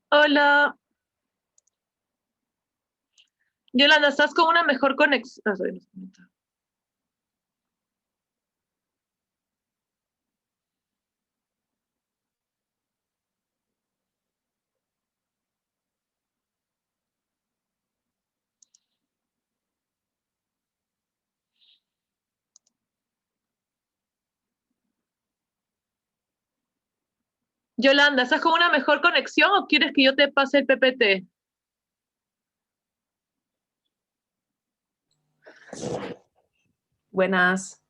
Hola, Yolanda, ¿estás con una mejor conexión? Yolanda, ¿estás con una mejor conexión o quieres que yo te pase el PPT? Buenas.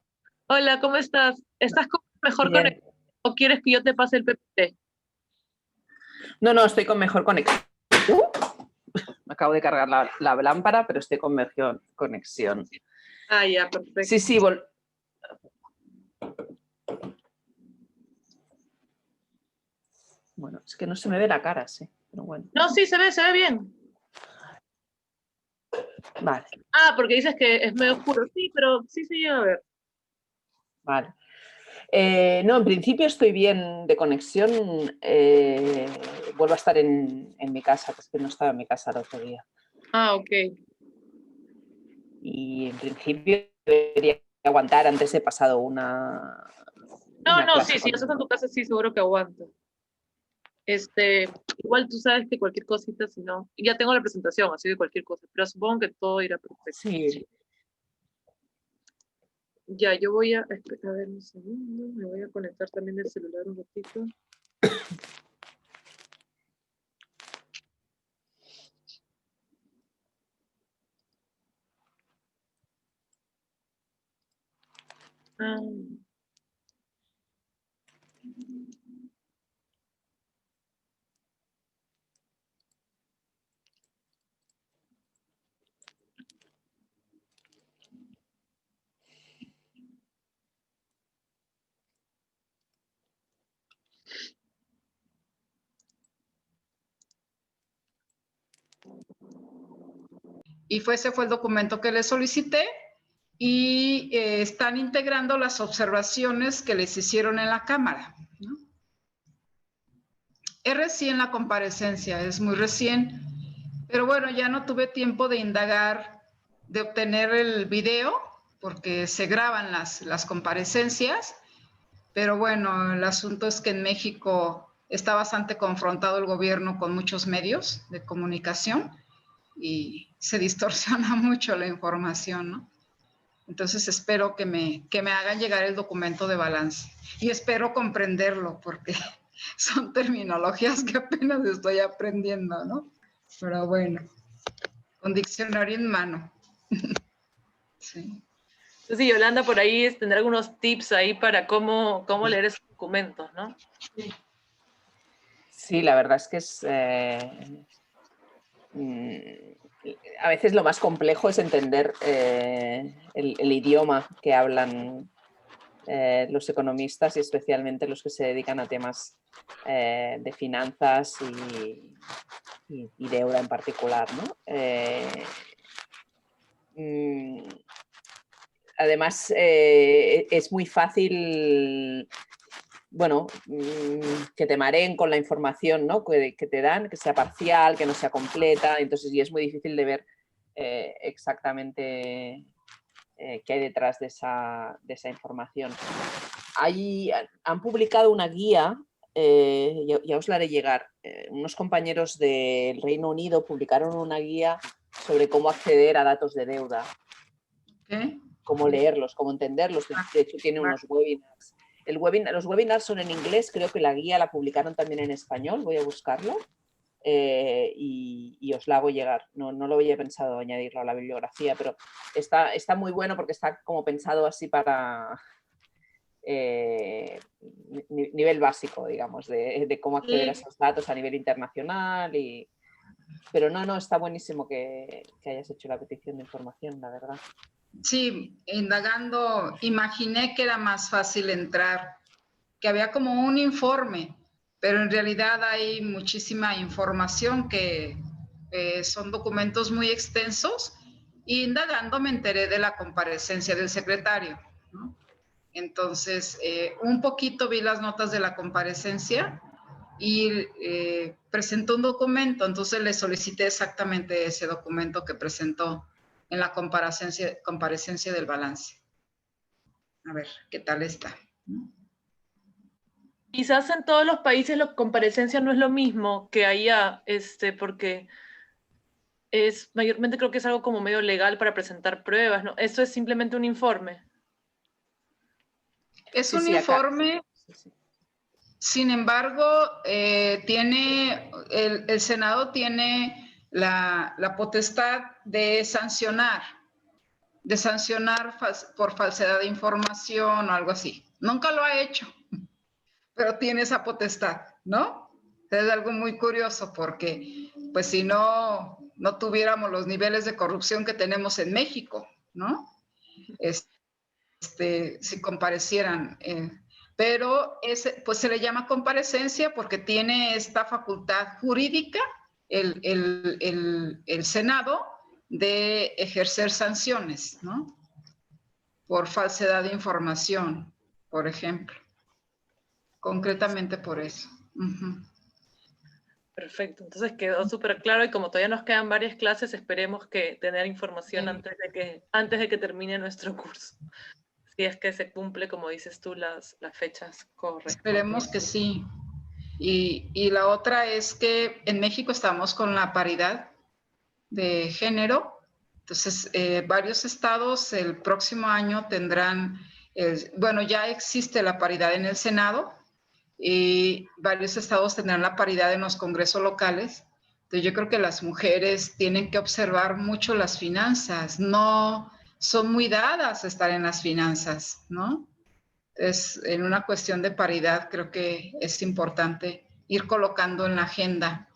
Hola, ¿cómo estás? ¿Estás con una mejor Bien. conexión o quieres que yo te pase el PPT? No, estoy con mejor conexión. Me acabo de cargar la lámpara, pero estoy con mejor conexión. Ah, ya, perfecto. Sí. Bueno, es que no se me ve la cara, sí. Pero bueno. No, sí, se ve bien. Vale. Ah, porque dices que es medio oscuro. Sí, pero sí se llega a ver. Vale. No, en principio estoy bien de conexión. Vuelvo a estar en mi casa, que es que no estaba en mi casa el otro día. Ah, ok. Y en principio debería aguantar. Antes he pasado una No, clase sí, si con... estás en tu casa, sí, seguro que aguanta. Igual tú sabes que cualquier cosita, si no, ya tengo la presentación, así que cualquier cosa, pero supongo que todo irá perfecto. Sí. Ya, yo voy a ver un segundo, me voy a conectar también el celular un ratito. Ah. Y ese fue el documento que les solicité y están integrando las observaciones que les hicieron en la Cámara, ¿no? Es recién la comparecencia, es muy recién, pero bueno, ya no tuve tiempo de indagar, de obtener el video, porque se graban las comparecencias, pero bueno, el asunto es que en México está bastante confrontado el gobierno con muchos medios de comunicación y se distorsiona mucho la información, ¿no? Entonces espero que me hagan llegar el documento de balance y espero comprenderlo porque son terminologías que apenas estoy aprendiendo, ¿no? Pero bueno, con diccionario en mano. Sí. Entonces, Yolanda por ahí tendrá algunos tips ahí para cómo leer esos documentos, ¿no? Sí, la verdad es que es... a veces lo más complejo es entender el idioma que hablan los economistas y especialmente los que se dedican a temas de finanzas y deuda en particular, ¿no? Además, es muy fácil, bueno, que te mareen con la información, ¿no? que te dan, que sea parcial, que no sea completa, entonces y es muy difícil de ver exactamente qué hay detrás de esa información. Han publicado una guía, ya os la haré llegar, unos compañeros del Reino Unido publicaron una guía sobre cómo acceder a datos de deuda. ¿Qué? Cómo leerlos, cómo entenderlos. De hecho, tiene unos webinars. Los webinars son en inglés, creo que la guía la publicaron también en español, voy a buscarlo y os la hago llegar. No lo había pensado añadirlo a la bibliografía, pero está muy bueno porque está como pensado así para nivel básico, digamos, de cómo acceder a esos datos a nivel internacional. Pero no, está buenísimo que hayas hecho la petición de información, la verdad. Sí, indagando, imaginé que era más fácil entrar, que había como un informe, pero en realidad hay muchísima información que son documentos muy extensos. Y indagando me enteré de la comparecencia del secretario, ¿no? Entonces, un poquito vi las notas de la comparecencia y presentó un documento, entonces le solicité exactamente ese documento que presentó en la comparecencia del balance. A ver, ¿qué tal está? Quizás en todos los países la comparecencia no es lo mismo que allá, porque es mayormente creo que es algo como medio legal para presentar pruebas, ¿no? Eso es simplemente un informe. Es Sí, un sí, acá. informe, Sí, sí. sin embargo, el Senado tiene la potestad de sancionar por falsedad de información o algo así. Nunca lo ha hecho, pero tiene esa potestad, ¿no? Es algo muy curioso porque, pues si no, no tuviéramos los niveles de corrupción que tenemos en México, ¿no? Si comparecieran. Pero pues se le llama comparecencia porque tiene esta facultad jurídica el Senado de ejercer sanciones, ¿no? Por falsedad de información, por ejemplo. Concretamente por eso. Perfecto, entonces quedó súper claro y como todavía nos quedan varias clases, esperemos que tener información antes de que termine nuestro curso. Si es que se cumple, como dices tú, las fechas correspondientes. Esperemos que sí. Y la otra es que en México estamos con la paridad de género. Entonces, varios estados el próximo año tendrán, bueno, ya existe la paridad en el Senado y varios estados tendrán la paridad en los congresos locales. Entonces, yo creo que las mujeres tienen que observar mucho las finanzas, no son muy dadas a estar en las finanzas, ¿no? Entonces, en una cuestión de paridad, creo que es importante ir colocando en la agenda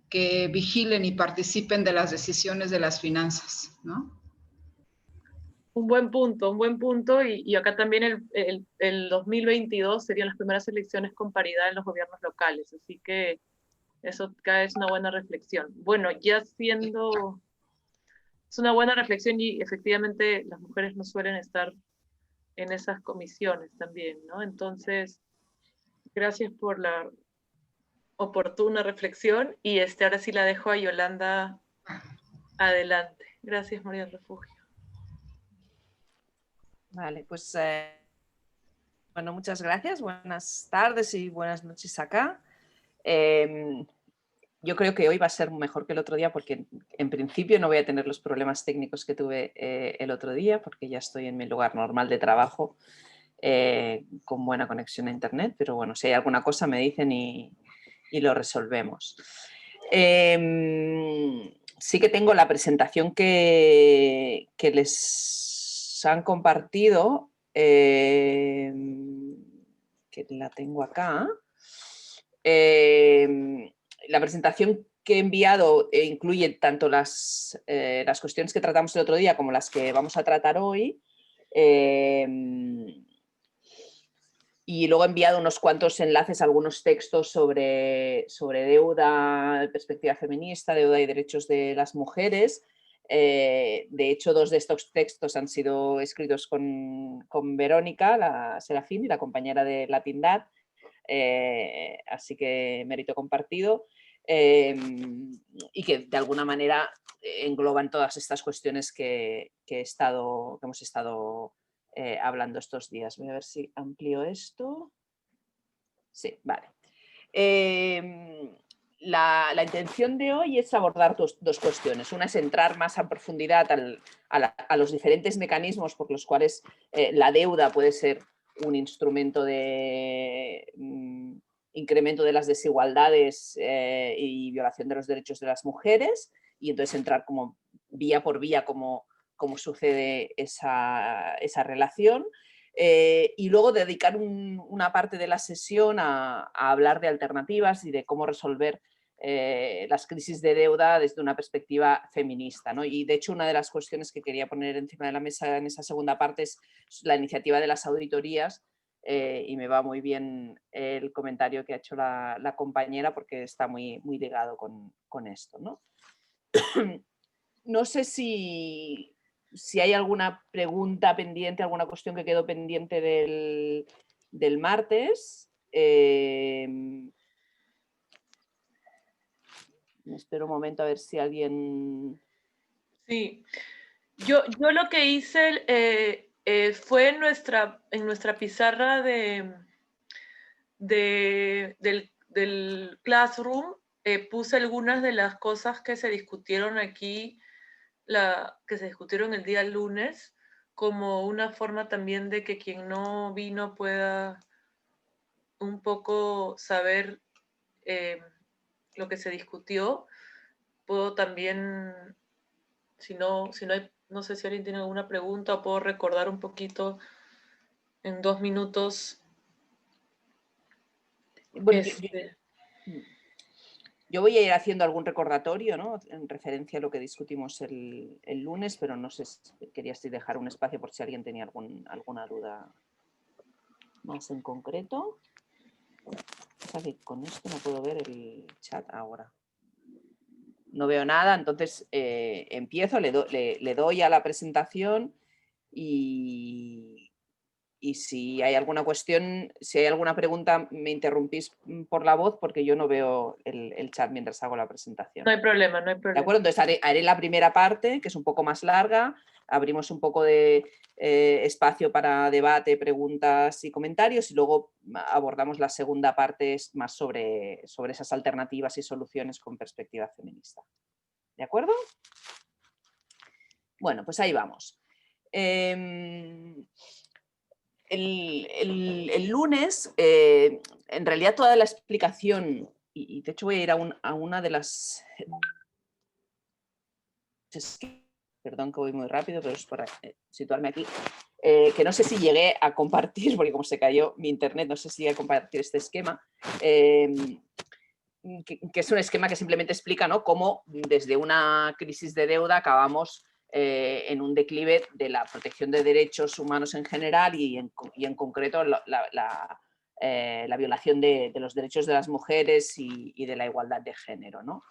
que vigilen y participen de las decisiones de las finanzas, ¿no? Un buen punto, y acá también el 2022 serían las primeras elecciones con paridad en los gobiernos locales, así que eso acá es una buena reflexión. Bueno, es una buena reflexión y efectivamente las mujeres no suelen estar en esas comisiones también, ¿no? Entonces, gracias por la oportuna reflexión y ahora sí la dejo a Yolanda adelante. Gracias, María del Refugio. Vale, pues bueno, muchas gracias. Buenas tardes y buenas noches acá. Yo creo que hoy va a ser mejor que el otro día porque en principio no voy a tener los problemas técnicos que tuve el otro día porque ya estoy en mi lugar normal de trabajo con buena conexión a internet, pero bueno, si hay alguna cosa me dicen y lo resolvemos. Sí que tengo la presentación que les han compartido, que la tengo acá. La presentación que he enviado incluye tanto las cuestiones que tratamos el otro día como las que vamos a tratar hoy. Y luego he enviado unos cuantos enlaces a algunos textos sobre deuda, perspectiva feminista, deuda y derechos de las mujeres. De hecho, dos de estos textos han sido escritos con Verónica, la Serafín, y la compañera de Latindad. Así que mérito compartido. Y que de alguna manera engloban todas estas cuestiones que hemos estado hablando estos días. Voy a ver si amplío esto. Sí, vale. La intención de hoy es abordar dos cuestiones. Una es entrar más a profundidad a los diferentes mecanismos por los cuales la deuda puede ser un instrumento de incremento de las desigualdades y violación de los derechos de las mujeres, y entonces entrar como vía por vía cómo sucede esa relación. Y luego dedicar una parte de la sesión a hablar de alternativas y de cómo resolver las crisis de deuda desde una perspectiva feminista, ¿no? Y de hecho una de las cuestiones que quería poner encima de la mesa en esa segunda parte es la iniciativa de las auditorías, y me va muy bien el comentario que ha hecho la compañera porque está muy, muy ligado con esto, ¿no? No sé si hay alguna pregunta pendiente, alguna cuestión que quedó pendiente del martes. Me espero un momento a ver si alguien... Sí, yo lo que hice fue en nuestra pizarra del Classroom, puse algunas de las cosas que se discutieron aquí, que se discutieron el día lunes, como una forma también de que quien no vino pueda un poco saber lo que se discutió. Puedo también, si no hay, no sé si alguien tiene alguna pregunta, puedo recordar un poquito en 2 minutos. Bueno, yo voy a ir haciendo algún recordatorio, ¿no?, en referencia a lo que discutimos el lunes, pero no sé si querías dejar un espacio por si alguien tenía alguna duda más en concreto. O sea que con esto no puedo ver el chat ahora. No veo nada, entonces empiezo, le doy a la presentación y si hay alguna cuestión, si hay alguna pregunta, me interrumpís por la voz porque yo no veo el chat mientras hago la presentación. No hay problema, no hay problema. ¿De acuerdo? Entonces haré la primera parte, que es un poco más larga, abrimos un poco de espacio para debate, preguntas y comentarios y luego abordamos la segunda parte más sobre esas alternativas y soluciones con perspectiva feminista. ¿De acuerdo? Bueno, pues ahí vamos. El lunes, en realidad toda la explicación, y de hecho voy a ir a una de las... Perdón que voy muy rápido, pero es para situarme aquí. Que no sé si llegué a compartir, porque como se cayó mi internet, no sé si llegué a compartir este esquema, que es un esquema que simplemente explica, ¿no?, cómo desde una crisis de deuda acabamos en un declive de la protección de derechos humanos en general y en concreto la violación de los derechos de las mujeres y de la igualdad de género, ¿no?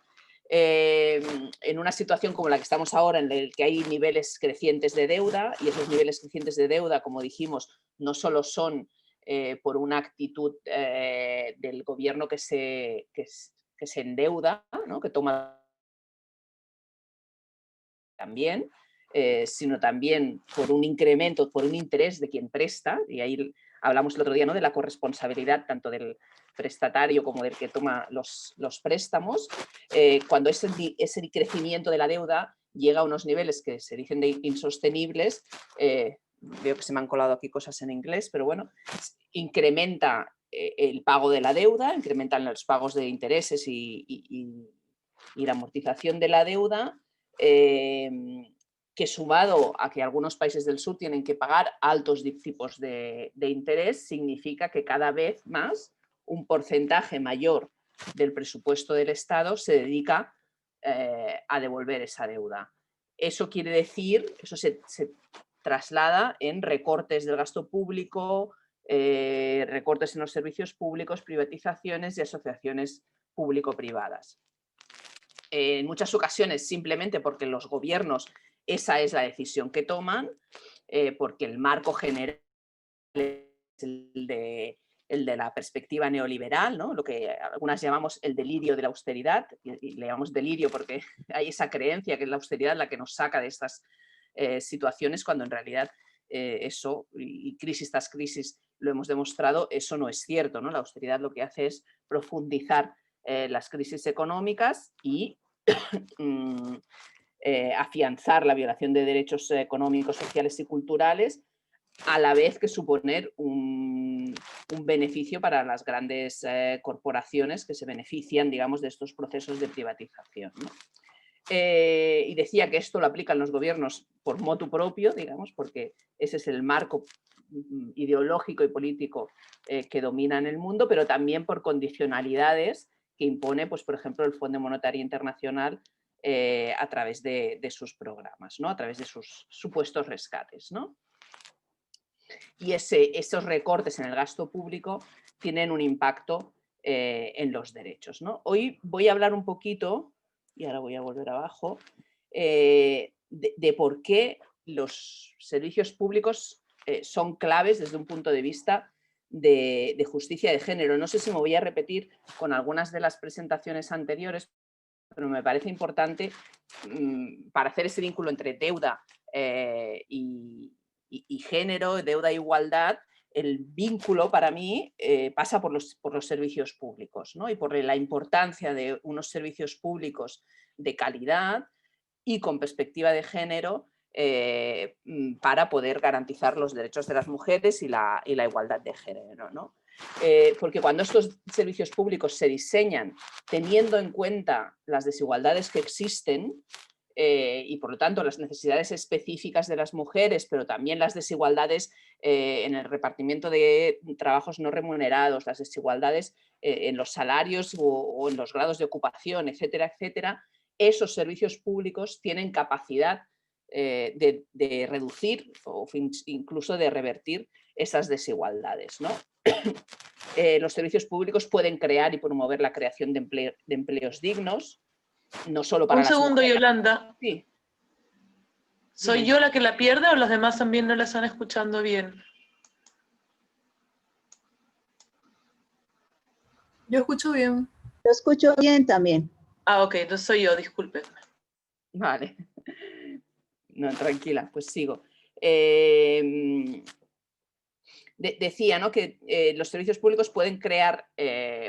En una situación como la que estamos ahora, en la que hay niveles crecientes de deuda, y esos niveles crecientes de deuda, como dijimos, no solo son por una actitud del gobierno que se endeuda, ¿no?, que toma también, sino también por un incremento, por un interés de quien presta, y ahí hablamos el otro día, ¿no?, de la corresponsabilidad tanto del prestatario como del que toma los préstamos. Cuando ese crecimiento de la deuda llega a unos niveles que se dicen de insostenibles, veo que se me han colado aquí cosas en inglés, pero bueno, incrementa el pago de la deuda, incrementan los pagos de intereses y la amortización de la deuda, que sumado a que algunos países del sur tienen que pagar altos tipos de interés, significa que cada vez más un porcentaje mayor del presupuesto del Estado se dedica a devolver esa deuda. Eso quiere decir, eso se traslada en recortes del gasto público, recortes en los servicios públicos, privatizaciones y asociaciones público-privadas. En muchas ocasiones simplemente porque los gobiernos esa es la decisión que toman, porque el marco general es el de la perspectiva neoliberal, ¿no?, lo que algunas llamamos el delirio de la austeridad, y le llamamos delirio porque hay esa creencia que es la austeridad la que nos saca de estas situaciones, cuando en realidad eso, y crisis tras crisis lo hemos demostrado, eso no es cierto, ¿no? La austeridad lo que hace es profundizar las crisis económicas y afianzar la violación de derechos económicos, sociales y culturales, a la vez que suponer un beneficio para las grandes corporaciones que se benefician, digamos, de estos procesos de privatización, ¿no? Y decía que esto lo aplican los gobiernos por motu propio, digamos, porque ese es el marco ideológico y político que domina en el mundo, pero también por condicionalidades que impone, pues, por ejemplo, el Fondo Monetario Internacional a través de sus programas, ¿no?, a través de sus supuestos rescates, ¿no? Y esos recortes en el gasto público tienen un impacto en los derechos, ¿no? Hoy voy a hablar un poquito, y ahora voy a volver abajo, de por qué los servicios públicos son claves desde un punto de vista de justicia de género. No sé si me voy a repetir con algunas de las presentaciones anteriores, pero me parece importante para hacer ese vínculo entre deuda y género, deuda e igualdad. El vínculo para mí pasa por los servicios públicos, ¿no? Y por la importancia de unos servicios públicos de calidad y con perspectiva de género para poder garantizar los derechos de las mujeres y la igualdad de género, ¿no? Porque cuando estos servicios públicos se diseñan teniendo en cuenta las desigualdades que existen, y por lo tanto las necesidades específicas de las mujeres, pero también las desigualdades en el repartimiento de trabajos no remunerados, las desigualdades en los salarios o en los grados de ocupación, etcétera, etcétera, esos servicios públicos tienen capacidad de reducir o incluso de revertir esas desigualdades, ¿no? Los servicios públicos pueden crear y promover la creación de empleos dignos, no solo para Un las segundo, mujeres. Yolanda. Sí. ¿Soy Dime. yo la que la pierde o los demás también no la están escuchando bien? Yo escucho bien. Lo escucho bien también. Ah, ok, entonces soy yo, discúlpenme. Vale. No, tranquila, pues sigo. Decía, ¿no?, que los servicios públicos pueden crear,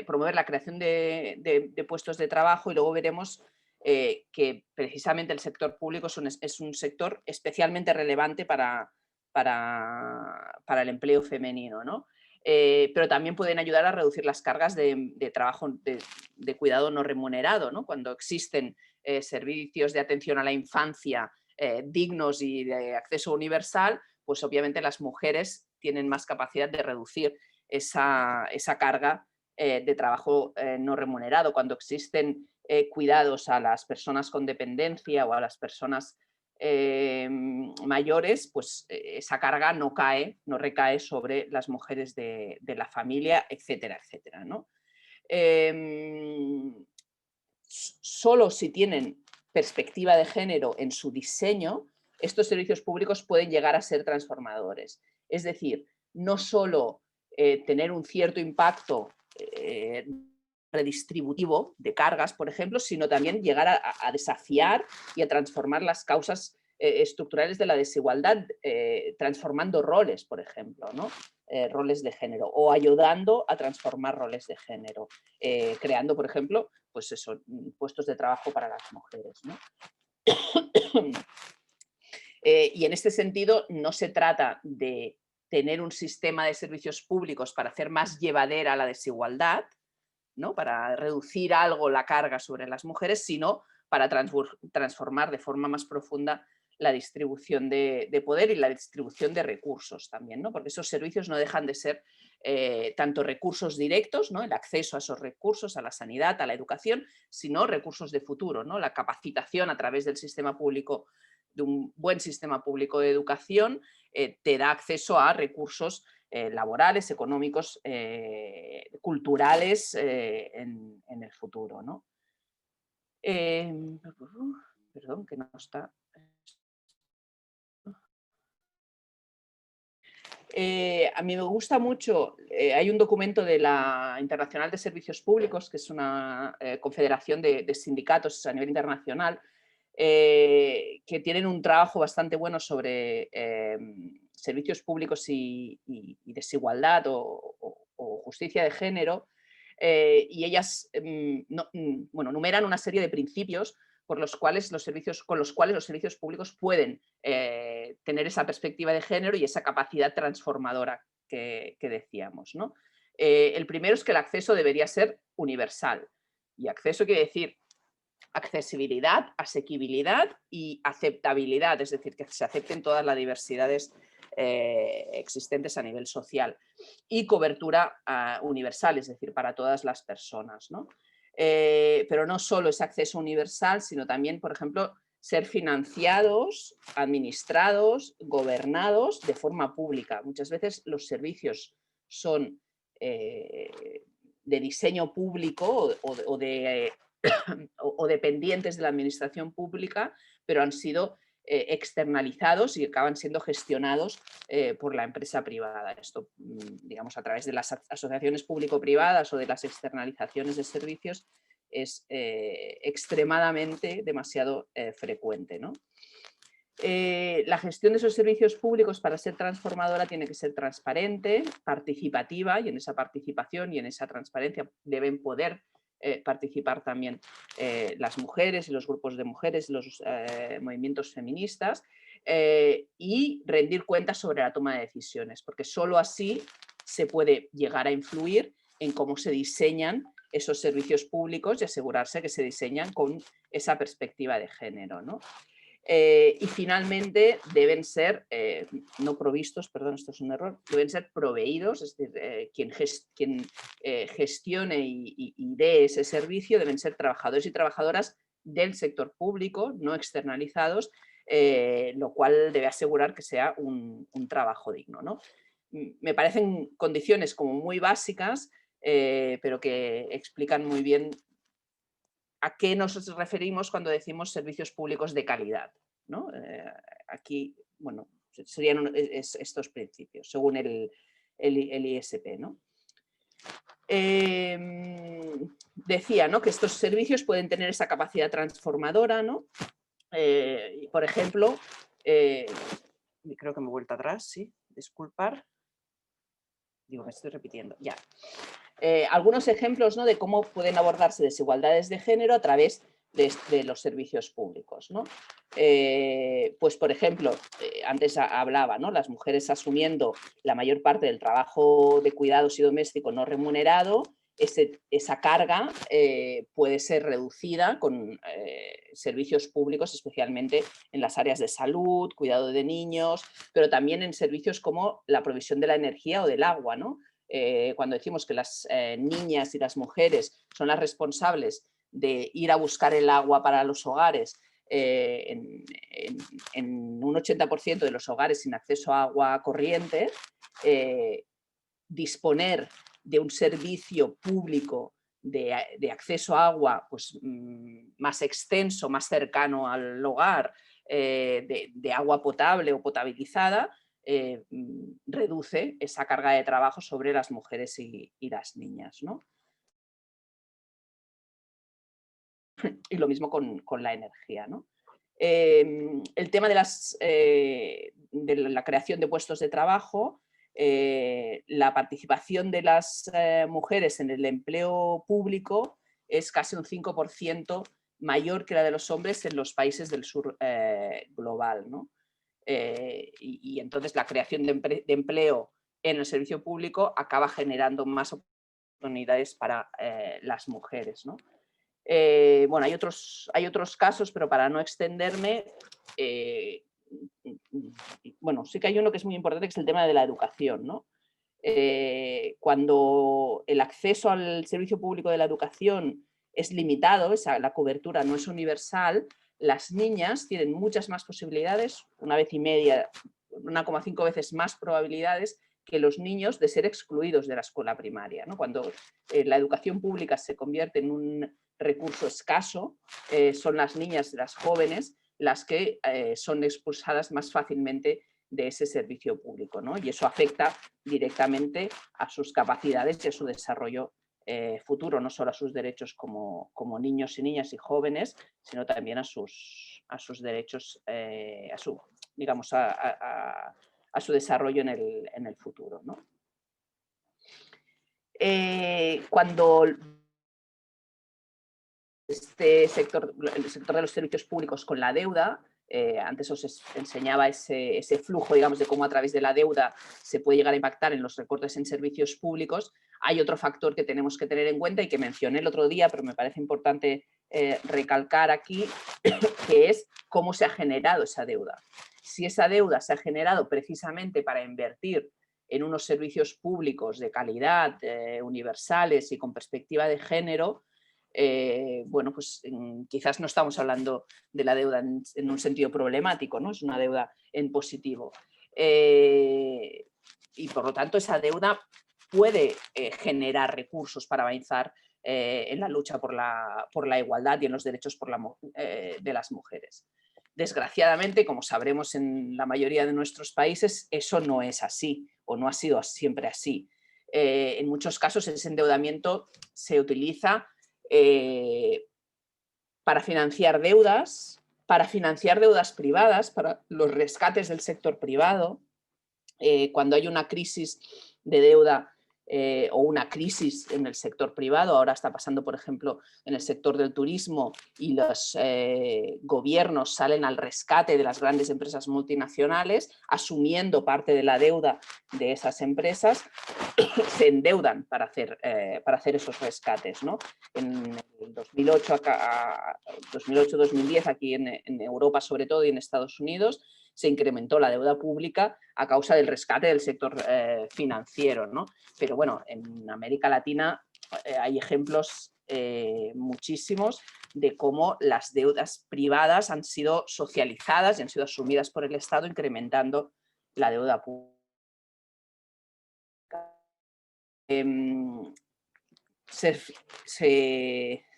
promover la creación de puestos de trabajo, y luego veremos que precisamente el sector público es un sector especialmente relevante para el empleo femenino, ¿no? Pero también pueden ayudar a reducir las cargas de trabajo de cuidado no remunerado, ¿no? Cuando existen servicios de atención a la infancia dignos y de acceso universal, pues obviamente las mujeres tienen más capacidad de reducir esa carga de trabajo no remunerado. Cuando existen cuidados a las personas con dependencia o a las personas mayores, pues esa carga no recae sobre las mujeres de la familia, etcétera, etcétera, ¿no? Solo si tienen perspectiva de género en su diseño, estos servicios públicos pueden llegar a ser transformadores. Es decir, no solo tener un cierto impacto redistributivo de cargas, por ejemplo, sino también llegar a desafiar y a transformar las causas estructurales de la desigualdad, transformando roles, por ejemplo, ¿no? Roles de género, o ayudando a transformar roles de género, creando, por ejemplo, pues eso, puestos de trabajo para las mujeres, ¿no? Y en este sentido no se trata de tener un sistema de servicios públicos para hacer más llevadera la desigualdad, ¿no?, para reducir algo la carga sobre las mujeres, sino para transformar de forma más profunda la distribución de poder y la distribución de recursos también, ¿no? Porque esos servicios no dejan de ser tanto recursos directos, ¿no?, el acceso a esos recursos, a la sanidad, a la educación, sino recursos de futuro, ¿no? La capacitación a través del sistema público, de un buen sistema público de educación, te da acceso a recursos laborales, económicos, culturales en el futuro, ¿no? Perdón, que no está... a mí me gusta mucho, hay un documento de la Internacional de Servicios Públicos, que es una confederación de sindicatos a nivel internacional, que tienen un trabajo bastante bueno sobre servicios públicos y desigualdad o justicia de género, y ellas bueno, numeran una serie de principios con los cuales los servicios públicos pueden tener esa perspectiva de género y esa capacidad transformadora que decíamos, ¿no? El primero es que el acceso debería ser universal, y acceso quiere decir accesibilidad, asequibilidad y aceptabilidad, es decir, que se acepten todas las diversidades existentes a nivel social, y cobertura universal, es decir, para todas las personas, ¿no? Pero no solo es acceso universal, sino también, por ejemplo, ser financiados, administrados, gobernados de forma pública. Muchas veces los servicios son de diseño público o dependientes de la administración pública, pero han sido externalizados y acaban siendo gestionados por la empresa privada. Esto, digamos, a través de las asociaciones público-privadas o de las externalizaciones de servicios es extremadamente demasiado frecuente, ¿no? La gestión de esos servicios públicos para ser transformadora tiene que ser transparente, participativa, y en esa participación y en esa transparencia deben poder participar también las mujeres y los grupos de mujeres, los movimientos feministas, y rendir cuentas sobre la toma de decisiones, porque solo así se puede llegar a influir en cómo se diseñan esos servicios públicos y asegurarse que se diseñan con esa perspectiva de género, ¿no? Y finalmente deben ser, no provistos, perdón, esto es un error, deben ser proveídos, es decir, quien gestione y dé ese servicio deben ser trabajadores y trabajadoras del sector público, no externalizados, lo cual debe asegurar que sea un trabajo digno, ¿no? Me parecen condiciones como muy básicas, pero que explican muy bien a qué nos referimos cuando decimos servicios públicos de calidad, ¿no? Aquí, bueno, serían estos principios, según el ISP, ¿no? Decía, ¿no?, que estos servicios pueden tener esa capacidad transformadora, ¿no? Por ejemplo, creo que me he vuelto atrás, sí, disculpar. Digo, me estoy repitiendo, ya. Algunos ejemplos, ¿no?, de cómo pueden abordarse desigualdades de género a través de los servicios públicos, ¿no? Pues, por ejemplo, antes hablaba, ¿no?, las mujeres asumiendo la mayor parte del trabajo de cuidados y doméstico no remunerado, esa carga puede ser reducida con servicios públicos, especialmente en las áreas de salud, cuidado de niños, pero también en servicios como la provisión de la energía o del agua, ¿no? Cuando decimos que las niñas y las mujeres son las responsables de ir a buscar el agua para los hogares, en un 80% de los hogares sin acceso a agua corriente, disponer de un servicio público de acceso a agua, pues, más extenso, más cercano al hogar, de agua potable o potabilizada, reduce esa carga de trabajo sobre las mujeres y las niñas, ¿no? Y lo mismo con la energía, ¿no? El tema de la creación de puestos de trabajo, la participación de las mujeres en el empleo público es casi un 5% mayor que la de los hombres en los países del sur global, ¿no? Y entonces la creación de empleo en el servicio público acaba generando más oportunidades para las mujeres, ¿no? Bueno, hay otros casos, pero para no extenderme, bueno, sí que hay uno que es muy importante, que es el tema de la educación, ¿no? Cuando el acceso al servicio público de la educación es limitado, la cobertura no es universal, las niñas tienen muchas más posibilidades, 1,5 veces más probabilidades que los niños de ser excluidos de la escuela primaria, ¿no? Cuando la educación pública se convierte en un recurso escaso, son las niñas, las jóvenes, las que son expulsadas más fácilmente de ese servicio público, ¿no? Y eso afecta directamente a sus capacidades y a su desarrollo futuro, no solo a sus derechos como niños y niñas y jóvenes, sino también a sus derechos, digamos, a su desarrollo en el futuro, ¿no? Cuando el sector de los servicios públicos con la deuda, antes os enseñaba ese flujo, digamos, de cómo a través de la deuda se puede llegar a impactar en los recortes en servicios públicos. Hay otro factor que tenemos que tener en cuenta y que mencioné el otro día, pero me parece importante recalcar aquí, que es cómo se ha generado esa deuda. Si esa deuda se ha generado precisamente para invertir en unos servicios públicos de calidad, universales y con perspectiva de género, bueno, pues quizás no estamos hablando de la deuda en un sentido problemático, ¿no? Es una deuda en positivo. Y por lo tanto esa deuda puede generar recursos para avanzar en la lucha por la igualdad y en los derechos de las mujeres. Desgraciadamente, como sabremos en la mayoría de nuestros países, eso no es así o no ha sido siempre así. En muchos casos ese endeudamiento se utiliza para financiar deudas privadas, para los rescates del sector privado, cuando hay una crisis de deuda o una crisis en el sector privado, ahora está pasando, por ejemplo, en el sector del turismo y los gobiernos salen al rescate de las grandes empresas multinacionales, asumiendo parte de la deuda de esas empresas, se endeudan para hacer esos rescates, ¿no? En el 2008-2010, aquí en Europa sobre todo y en Estados Unidos, se incrementó la deuda pública a causa del rescate del sector financiero, ¿no? Pero bueno, en América Latina hay ejemplos muchísimos de cómo las deudas privadas han sido socializadas y han sido asumidas por el Estado, incrementando la deuda pública. Se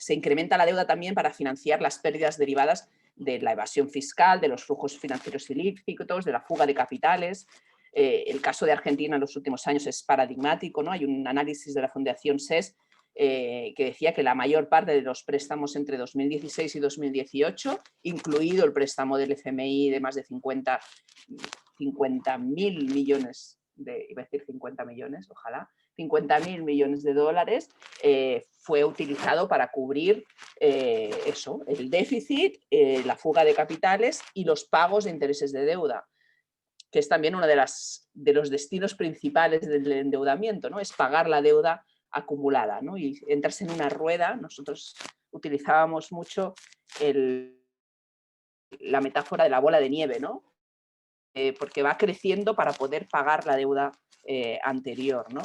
incrementa la deuda también para financiar las pérdidas derivadas de la evasión fiscal, de los flujos financieros ilícitos, de la fuga de capitales. El caso de Argentina en los últimos años es paradigmático, ¿no? Hay un análisis de la Fundación SES que decía que la mayor parte de los préstamos entre 2016 y 2018, incluido el préstamo del FMI de más de 50.000 millones, iba a decir 50 millones, ojalá, 50.000 millones de dólares, fue utilizado para cubrir eso, el déficit, la fuga de capitales y los pagos de intereses de deuda, que es también uno de los destinos principales del endeudamiento, ¿no? Es pagar la deuda acumulada, ¿no? Y entrarse en una rueda. Nosotros utilizábamos mucho la metáfora de la bola de nieve, ¿no? Porque va creciendo para poder pagar la deuda anterior, ¿no?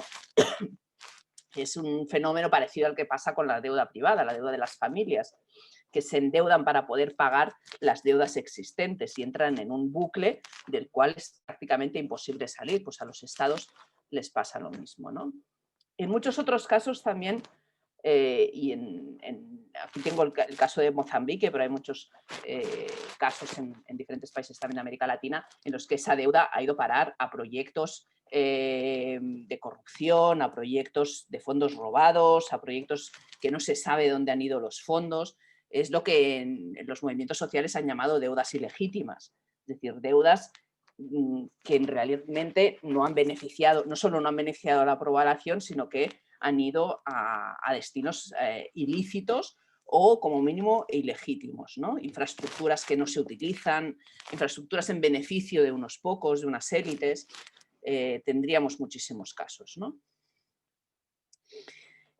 Es un fenómeno parecido al que pasa con la deuda privada, la deuda de las familias, que se endeudan para poder pagar las deudas existentes y entran en un bucle del cual es prácticamente imposible salir. Pues a los estados les pasa lo mismo, ¿no? En muchos otros casos también, y aquí tengo el caso de Mozambique, pero hay muchos casos en diferentes países también de América Latina en los que esa deuda ha ido a parar a proyectos de corrupción, a proyectos de fondos robados, a proyectos que no se sabe dónde han ido los fondos. Es lo que en los movimientos sociales han llamado deudas ilegítimas, es decir, deudas que realmente no han beneficiado, no solo no han beneficiado a la población, sino que han ido a destinos ilícitos o como mínimo ilegítimos, ¿no? Infraestructuras que no se utilizan, infraestructuras en beneficio de unos pocos, de unas élites. Tendríamos muchísimos casos, ¿no?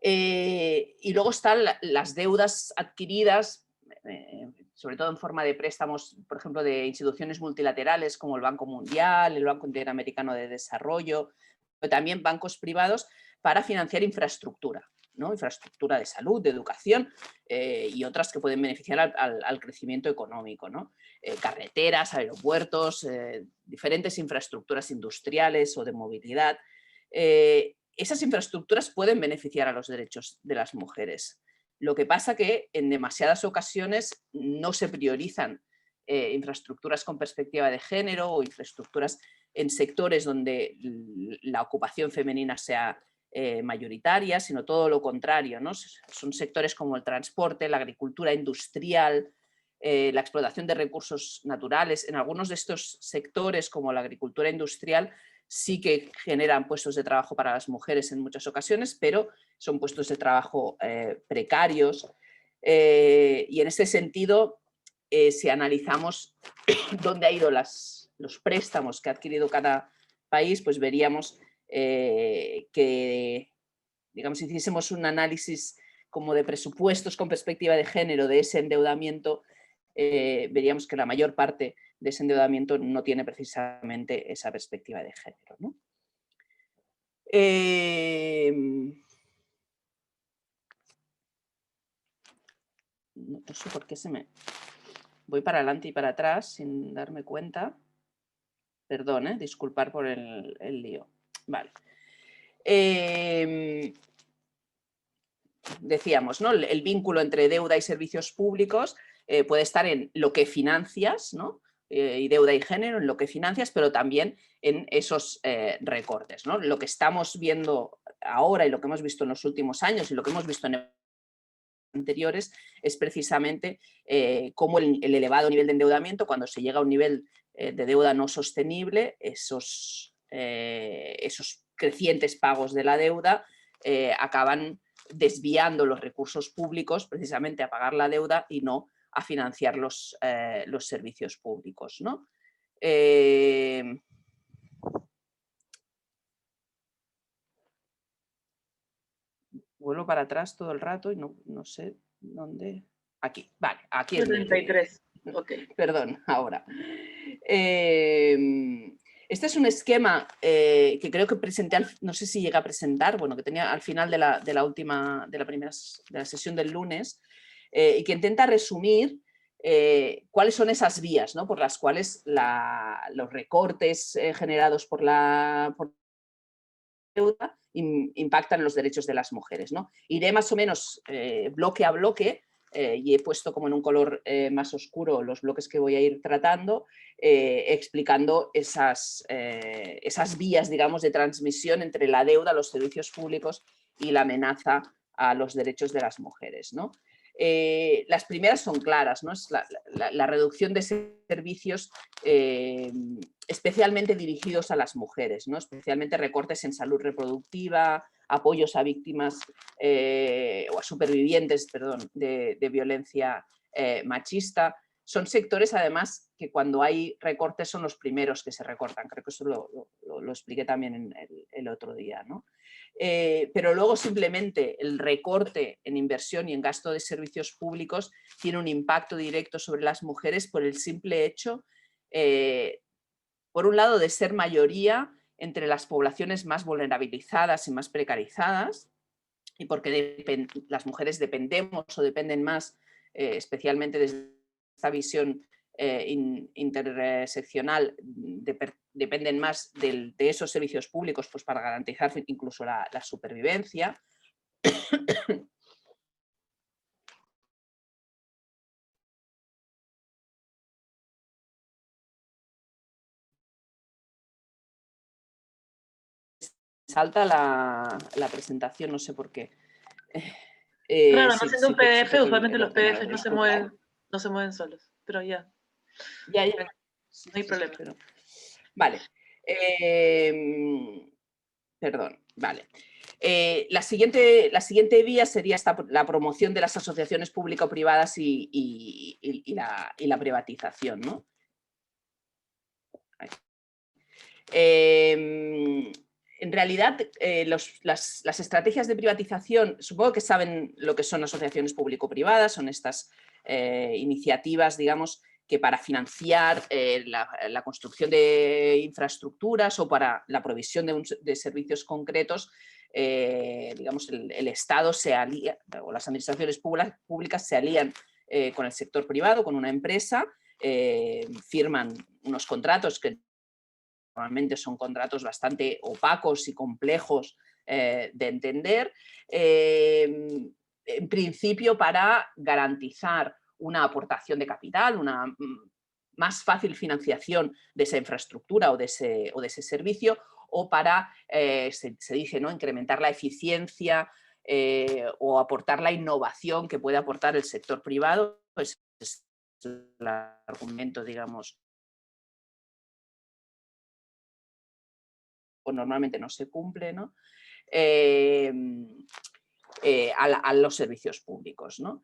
Y luego están las deudas adquiridas, sobre todo en forma de préstamos, por ejemplo, de instituciones multilaterales como el Banco Mundial, el Banco Interamericano de Desarrollo, pero también bancos privados para financiar infraestructura, ¿no? Infraestructura de salud, de educación y otras que pueden beneficiar al crecimiento económico, ¿no? Carreteras, aeropuertos, diferentes infraestructuras industriales o de movilidad. Esas infraestructuras pueden beneficiar a los derechos de las mujeres. Lo que pasa que en demasiadas ocasiones no se priorizan infraestructuras con perspectiva de género o infraestructuras en sectores donde la ocupación femenina sea mayoritaria, sino todo lo contrario, ¿no? Son sectores como el transporte, la agricultura industrial, la explotación de recursos naturales. En algunos de estos sectores, como la agricultura industrial, sí que generan puestos de trabajo para las mujeres en muchas ocasiones, pero son puestos de trabajo precarios. Y en este sentido, si analizamos dónde han ido los préstamos que ha adquirido cada país, pues veríamos que, digamos, si hiciésemos un análisis como de presupuestos con perspectiva de género de ese endeudamiento, veríamos que la mayor parte de ese endeudamiento no tiene precisamente esa perspectiva de género, ¿no? No sé por qué voy para adelante y para atrás sin darme cuenta. Perdón, disculpar por el lío. Vale. Decíamos, ¿no? El vínculo entre deuda y servicios públicos puede estar en lo que financias, ¿no? Y deuda y género, en lo que financias, pero también en esos recortes, ¿no? Lo que estamos viendo ahora y lo que hemos visto en los últimos años y lo que hemos visto en anteriores, es precisamente cómo el elevado nivel de endeudamiento, cuando se llega a un nivel de deuda no sostenible, esos crecientes pagos de la deuda acaban desviando los recursos públicos precisamente a pagar la deuda y no a financiar los servicios públicos, ¿no? Vuelvo para atrás todo el rato y no sé dónde. Aquí, vale, aquí es. 33. Okay. Perdón, ahora. Este es un esquema que creo que presenté, no sé si llega a presentar, bueno, que tenía al final de la sesión del lunes, y que intenta resumir cuáles son esas vías, ¿no?, por las cuales los recortes generados por la deuda impactan en los derechos de las mujeres, ¿no? Iré más o menos bloque a bloque, y he puesto como en un color más oscuro los bloques que voy a ir tratando, explicando esas vías, digamos, de transmisión entre la deuda, los servicios públicos y la amenaza a los derechos de las mujeres, ¿no? Las primeras son claras, ¿no? Es la reducción de servicios especialmente dirigidos a las mujeres, ¿no? Especialmente recortes en salud reproductiva, apoyos a víctimas o a supervivientes, perdón, de violencia machista. Son sectores, además, que cuando hay recortes son los primeros que se recortan. Creo que eso lo expliqué también el otro día, ¿no? Pero luego simplemente el recorte en inversión y en gasto de servicios públicos tiene un impacto directo sobre las mujeres por el simple hecho, por un lado, de ser mayoría entre las poblaciones más vulnerabilizadas y más precarizadas, y porque las mujeres dependemos o dependen más, especialmente desde esta visión interseccional, dependen más de esos servicios públicos, pues, para garantizar incluso la supervivencia. Salta la presentación, no sé por qué. Claro, sí, haciendo un sí, PDF, usualmente los PDFs no se mueven solos, pero ya. Ya. No hay problema. Pero... Vale. Perdón, vale. La siguiente vía sería la promoción de las asociaciones público-privadas y la privatización, ¿no? En realidad, las estrategias de privatización, supongo que saben lo que son asociaciones público-privadas, son estas iniciativas, digamos, que para financiar la construcción de infraestructuras o para la provisión de servicios concretos, digamos, el Estado se alía, o las administraciones públicas se alían con el sector privado, con una empresa, firman unos contratos que normalmente son contratos bastante opacos y complejos de entender, en principio para garantizar una aportación de capital, una más fácil financiación de esa infraestructura o de ese servicio, o para, se dice, ¿no?, incrementar la eficiencia o aportar la innovación que puede aportar el sector privado. Pues es el argumento, digamos, o normalmente no se cumple, ¿no?, a los servicios públicos, ¿no?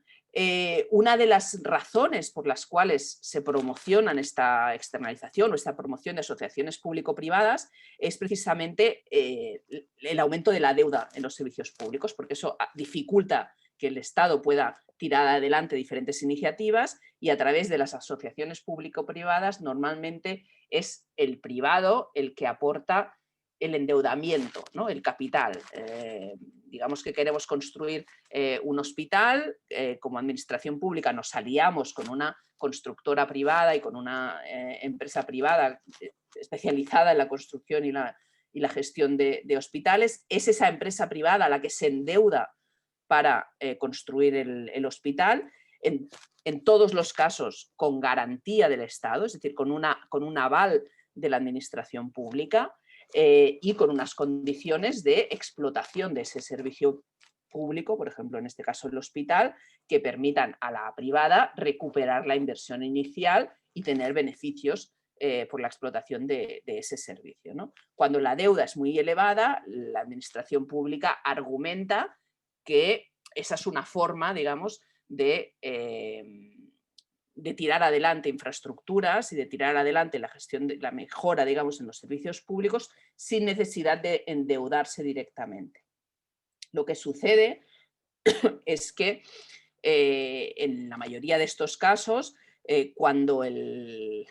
Una de las razones por las cuales se promocionan esta externalización o esta promoción de asociaciones público-privadas es precisamente el aumento de la deuda en los servicios públicos, porque eso dificulta que el Estado pueda tirar adelante diferentes iniciativas, y a través de las asociaciones público-privadas normalmente es el privado el que aporta el endeudamiento, ¿no?, el capital. Digamos que queremos construir un hospital, como administración pública nos aliamos con una constructora privada y con una empresa privada especializada en la construcción y la gestión de hospitales. Es esa empresa privada la que se endeuda para construir el hospital, en todos los casos con garantía del Estado, es decir, con un aval de la administración pública, y con unas condiciones de explotación de ese servicio público, por ejemplo, en este caso el hospital, que permitan a la privada recuperar la inversión inicial y tener beneficios por la explotación de ese servicio, ¿no? Cuando la deuda es muy elevada, la administración pública argumenta que esa es una forma, digamos, de tirar adelante infraestructuras y de tirar adelante la gestión, de la mejora, digamos, en los servicios públicos sin necesidad de endeudarse directamente. Lo que sucede es que en la mayoría de estos casos, cuando el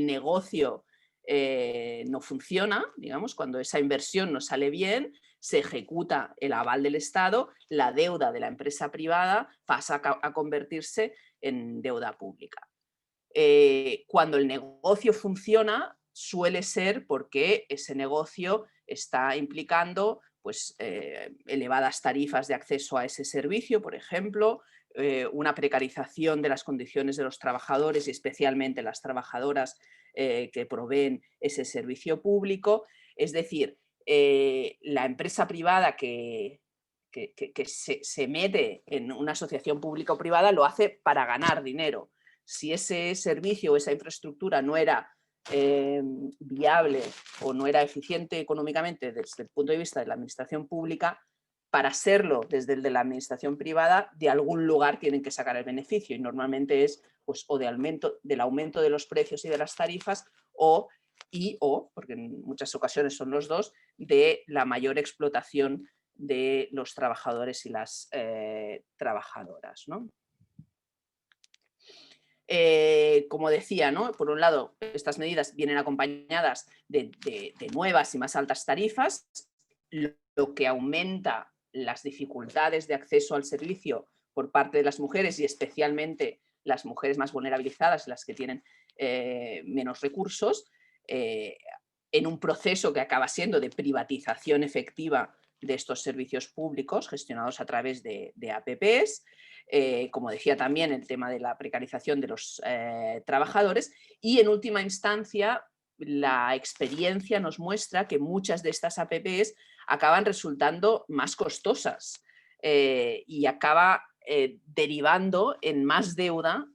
negocio no funciona, digamos, cuando esa inversión no sale bien, se ejecuta el aval del Estado, la deuda de la empresa privada pasa a convertirse en deuda pública. Cuando el negocio funciona, suele ser porque ese negocio está implicando pues, elevadas tarifas de acceso a ese servicio, por ejemplo, una precarización de las condiciones de los trabajadores y especialmente las trabajadoras que proveen ese servicio público. Es decir, la empresa privada que se mete en una asociación pública o privada lo hace para ganar dinero. Si ese servicio o esa infraestructura no era viable o no era eficiente económicamente desde el punto de vista de la administración pública, para serlo desde el de la administración privada, de algún lugar tienen que sacar el beneficio y normalmente es pues, o del aumento de los precios y de las tarifas o, porque en muchas ocasiones son los dos, de la mayor explotación de los trabajadores y las trabajadoras, ¿no? Como decía, ¿no? Por un lado, estas medidas vienen acompañadas de nuevas y más altas tarifas, lo que aumenta las dificultades de acceso al servicio por parte de las mujeres y especialmente las mujeres más vulnerabilizadas, las que tienen menos recursos, en un proceso que acaba siendo de privatización efectiva de estos servicios públicos gestionados a través de APPs, como decía también el tema de la precarización de los trabajadores y en última instancia la experiencia nos muestra que muchas de estas APPs acaban resultando más costosas y acaba derivando en más deuda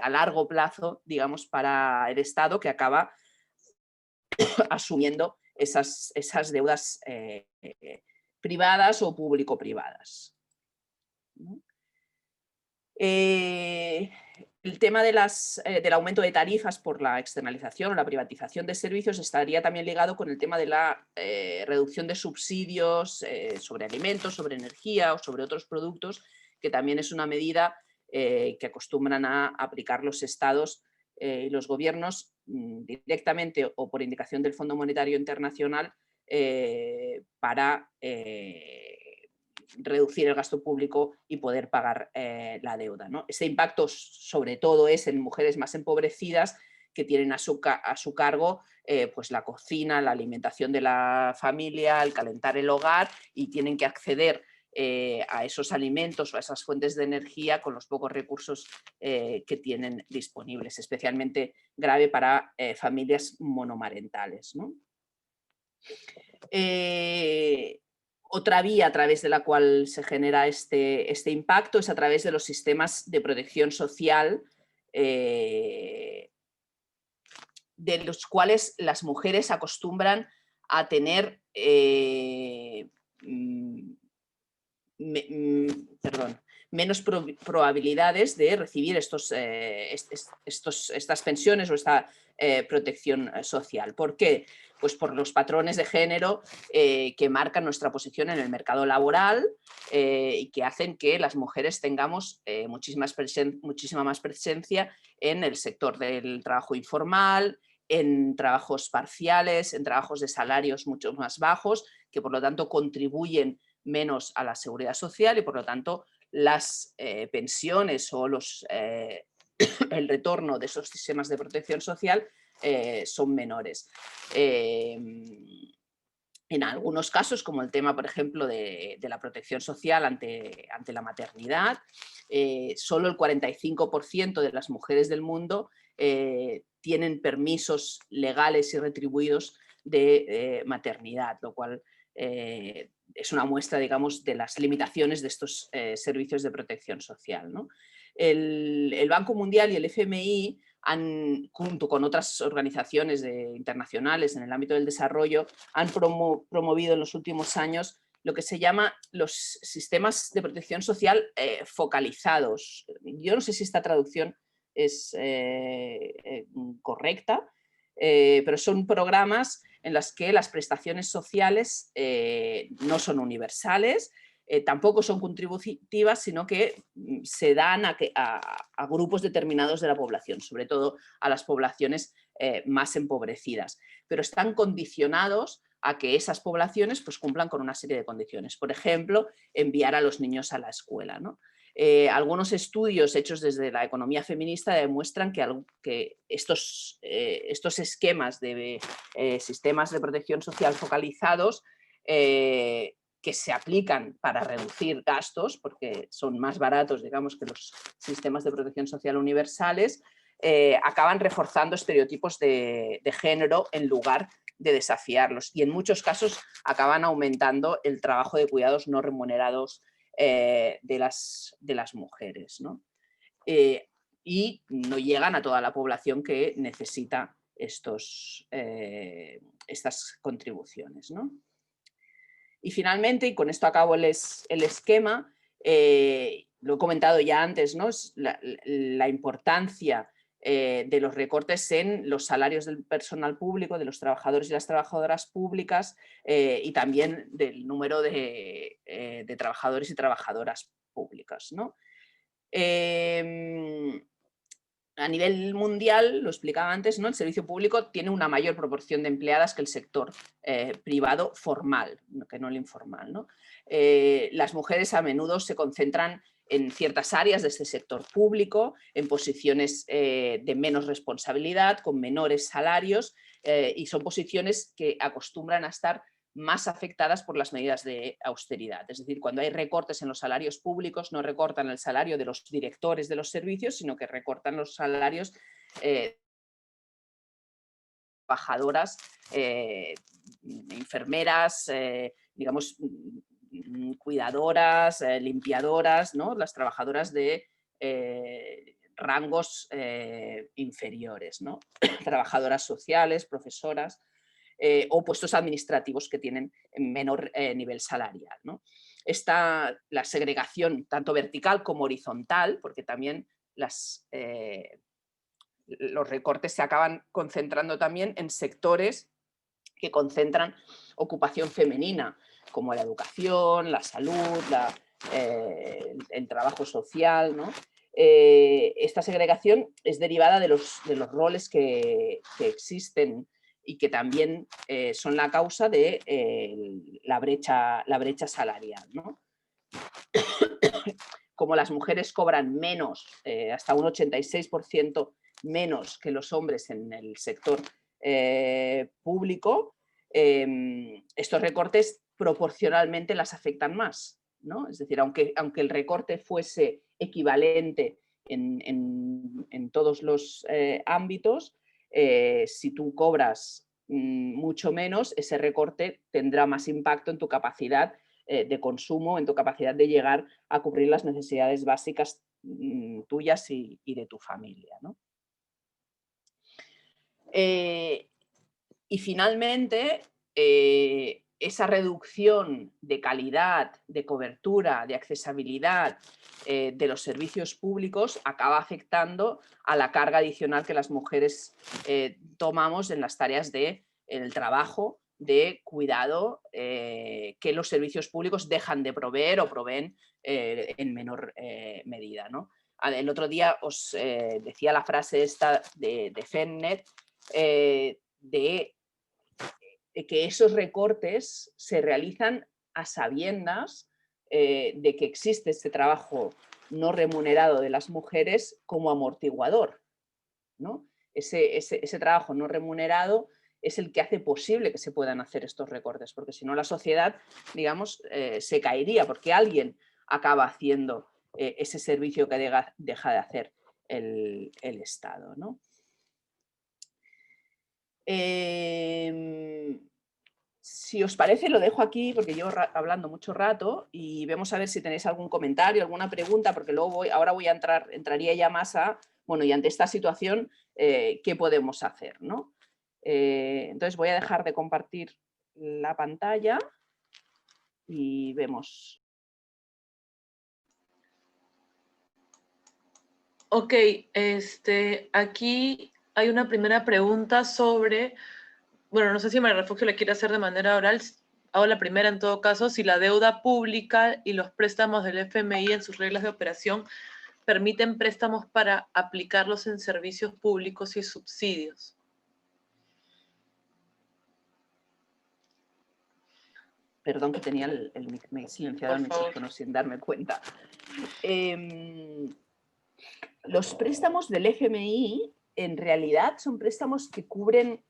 a largo plazo, digamos, para el Estado que acaba asumiendo esas deudas privadas o público-privadas. El tema de del aumento de tarifas por la externalización o la privatización de servicios estaría también ligado con el tema de la reducción de subsidios sobre alimentos, sobre energía o sobre otros productos, que también es una medida que acostumbran a aplicar los estados y los gobiernos directamente o por indicación del Fondo Monetario Internacional para reducir el gasto público y poder pagar la deuda, ¿no? Ese impacto sobre todo es en mujeres más empobrecidas que tienen a su cargo pues la cocina, la alimentación de la familia, el calentar el hogar y tienen que acceder a esos alimentos o a esas fuentes de energía con los pocos recursos que tienen disponibles, especialmente grave para familias monomarentales, ¿no? Otra vía a través de la cual se genera este impacto es a través de los sistemas de protección social de los cuales las mujeres acostumbran a tener menos probabilidades de recibir estas pensiones o esta protección social. ¿Por qué? Pues por los patrones de género que marcan nuestra posición en el mercado laboral y que hacen que las mujeres tengamos muchísima más presencia en el sector del trabajo informal, en trabajos parciales, en trabajos de salarios mucho más bajos, que por lo tanto contribuyen menos a la seguridad social y por lo tanto las pensiones o el retorno de esos sistemas de protección social son menores. En algunos casos, como el tema, por ejemplo, de la protección social ante la maternidad, solo el 45% de las mujeres del mundo tienen permisos legales y retribuidos de maternidad, lo cual es una muestra, digamos, de las limitaciones de estos servicios de protección social, ¿no? El Banco Mundial y el FMI junto con otras organizaciones internacionales en el ámbito del desarrollo, han promovido en los últimos años lo que se llama los sistemas de protección social focalizados. Yo no sé si esta traducción es correcta, pero son programas en los que las prestaciones sociales no son universales, tampoco son contributivas, sino que se dan a grupos determinados de la población, sobre todo a las poblaciones más empobrecidas, pero están condicionados a que esas poblaciones pues, cumplan con una serie de condiciones. Por ejemplo, enviar a los niños a la escuela, ¿no? Algunos estudios hechos desde la economía feminista demuestran que estos esquemas de sistemas de protección social focalizados que se aplican para reducir gastos, porque son más baratos, digamos, que los sistemas de protección social universales, acaban reforzando estereotipos de género en lugar de desafiarlos. Y en muchos casos acaban aumentando el trabajo de cuidados no remunerados de las mujeres, ¿no? Y no llegan a toda la población que necesita estas contribuciones, ¿no? Y finalmente, y con esto acabo el esquema, lo he comentado ya antes, ¿no? Es la importancia de los recortes en los salarios del personal público, de los trabajadores y las trabajadoras públicas y también del número de trabajadores y trabajadoras públicas, ¿no? A nivel mundial, lo explicaba antes, ¿no? El servicio público tiene una mayor proporción de empleadas que el sector privado formal, que no el informal, ¿no? Las mujeres a menudo se concentran en ciertas áreas de este sector público, en posiciones de menos responsabilidad, con menores salarios y son posiciones que acostumbran a estar más afectadas por las medidas de austeridad. Es decir, cuando hay recortes en los salarios públicos, no recortan el salario de los directores de los servicios, sino que recortan los salarios de trabajadoras, enfermeras, digamos, cuidadoras, limpiadoras, ¿no? Las trabajadoras de rangos inferiores, ¿no? Trabajadoras sociales, profesoras. O puestos administrativos que tienen menor nivel salarial, ¿no? Está la segregación tanto vertical como horizontal, porque también los recortes se acaban concentrando también en sectores que concentran ocupación femenina, como la educación, la salud, el trabajo social, ¿no? Esta segregación es derivada de los roles que existen y que también son la causa de la brecha salarial, ¿no? Como las mujeres cobran menos, hasta un 86% menos que los hombres en el sector público, estos recortes proporcionalmente las afectan más, ¿no? Es decir, aunque el recorte fuese equivalente en todos los ámbitos, si tú cobras mucho menos, ese recorte tendrá más impacto en tu capacidad de consumo, en tu capacidad de llegar a cubrir las necesidades básicas tuyas y de tu familia, ¿no? Y finalmente, esa reducción de calidad, de cobertura, de accesibilidad de los servicios públicos acaba afectando a la carga adicional que las mujeres tomamos en las tareas del trabajo, de cuidado, que los servicios públicos dejan de proveer o proveen en menor medida, ¿no? El otro día os decía la frase esta de FEMNET, de que esos recortes se realizan a sabiendas de que existe este trabajo no remunerado de las mujeres como amortiguador, ¿no? Ese trabajo no remunerado es el que hace posible que se puedan hacer estos recortes, porque si no la sociedad, digamos, se caería, porque alguien acaba haciendo ese servicio que deja de hacer el Estado, ¿no? Si os parece, lo dejo aquí porque llevo hablando mucho rato y vemos a ver si tenéis algún comentario, alguna pregunta, porque luego ahora entraría ya más a, bueno, y ante esta situación, ¿qué podemos hacer, ¿no? Entonces voy a dejar de compartir la pantalla y vemos. Ok, aquí hay una primera pregunta sobre, bueno, no sé si María Refugio le quiere hacer de manera oral, hago la primera en todo caso, si la deuda pública y los préstamos del FMI en sus reglas de operación permiten préstamos para aplicarlos en servicios públicos y subsidios. Perdón que tenía me he silenciado el micrófono sin darme cuenta. Los préstamos del FMI en realidad son préstamos que cubren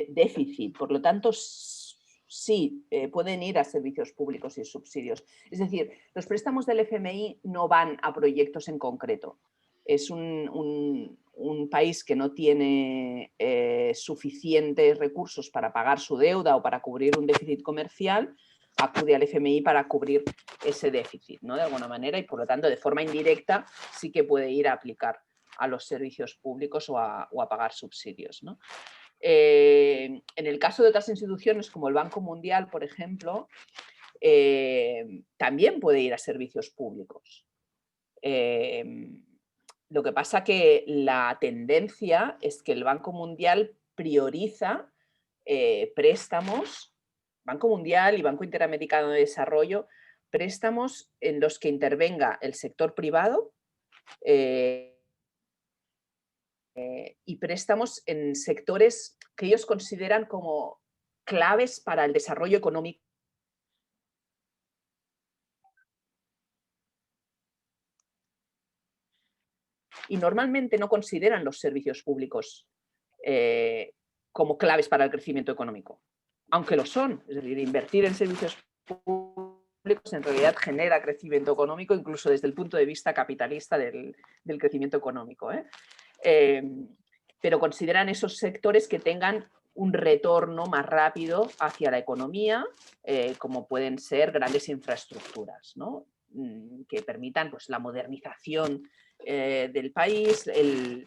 déficit, por lo tanto sí pueden ir a servicios públicos y subsidios. Es decir, los préstamos del FMI no van a proyectos en concreto. Es un país que no tiene suficientes recursos para pagar su deuda o para cubrir un déficit comercial, acude al FMI para cubrir ese déficit, ¿no? De alguna manera, y por lo tanto de forma indirecta sí que puede ir a aplicar a los servicios públicos o a pagar subsidios, ¿no? En el caso de otras instituciones como el Banco Mundial, por ejemplo, también puede ir a servicios públicos. Lo que pasa que la tendencia es que el Banco Mundial prioriza préstamos, Banco Mundial y Banco Interamericano de Desarrollo, préstamos en los que intervenga el sector privado y préstamos en sectores que ellos consideran como claves para el desarrollo económico. Y normalmente no consideran los servicios públicos como claves para el crecimiento económico, aunque lo son. Es decir, invertir en servicios públicos en realidad genera crecimiento económico, incluso desde el punto de vista capitalista del crecimiento económico. Pero consideran esos sectores que tengan un retorno más rápido hacia la economía, como pueden ser grandes infraestructuras, ¿no? Que permitan pues, la modernización del país, el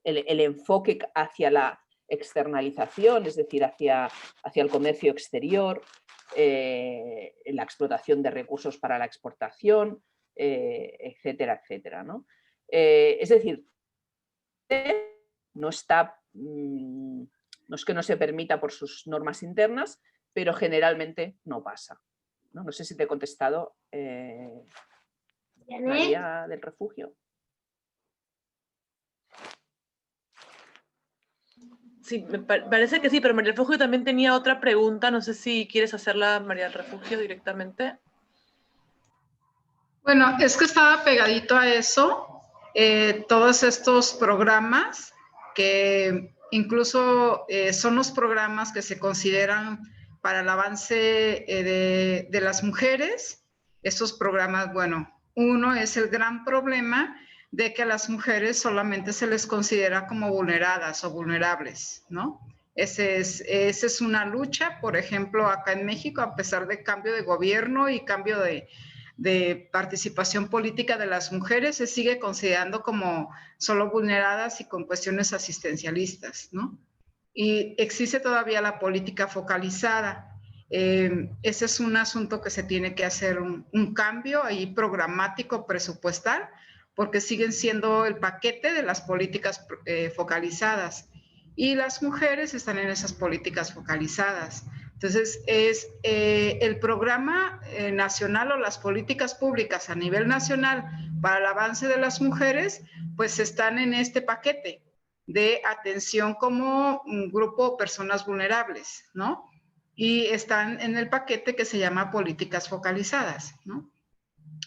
enfoque hacia la externalización, es decir, hacia el comercio exterior, la explotación de recursos para la exportación, etcétera, etcétera, ¿no? Es decir, no es que no se permita por sus normas internas, pero generalmente no pasa. No sé si te he contestado, María del Refugio. Sí, me parece que sí, pero María del Refugio también tenía otra pregunta. No sé si quieres hacerla, María del Refugio, directamente. Bueno, es que estaba pegadito a eso, todos estos programas que incluso son los programas que se consideran para el avance de las mujeres. Estos programas, bueno, uno es el gran problema de que a las mujeres solamente se les considera como vulneradas o vulnerables, ¿no? Esa es una lucha, por ejemplo, acá en México, a pesar del cambio de gobierno y cambio de participación política de las mujeres, se sigue considerando como solo vulneradas y con cuestiones asistencialistas, ¿no? Y existe todavía la política focalizada. Ese es un asunto que se tiene que hacer un cambio ahí programático, presupuestal, porque siguen siendo el paquete de las políticas focalizadas. Y las mujeres están en esas políticas focalizadas. Entonces, es el programa nacional o las políticas públicas a nivel nacional para el avance de las mujeres, pues están en este paquete de atención como un grupo de personas vulnerables, ¿no? Y están en el paquete que se llama políticas focalizadas, ¿no?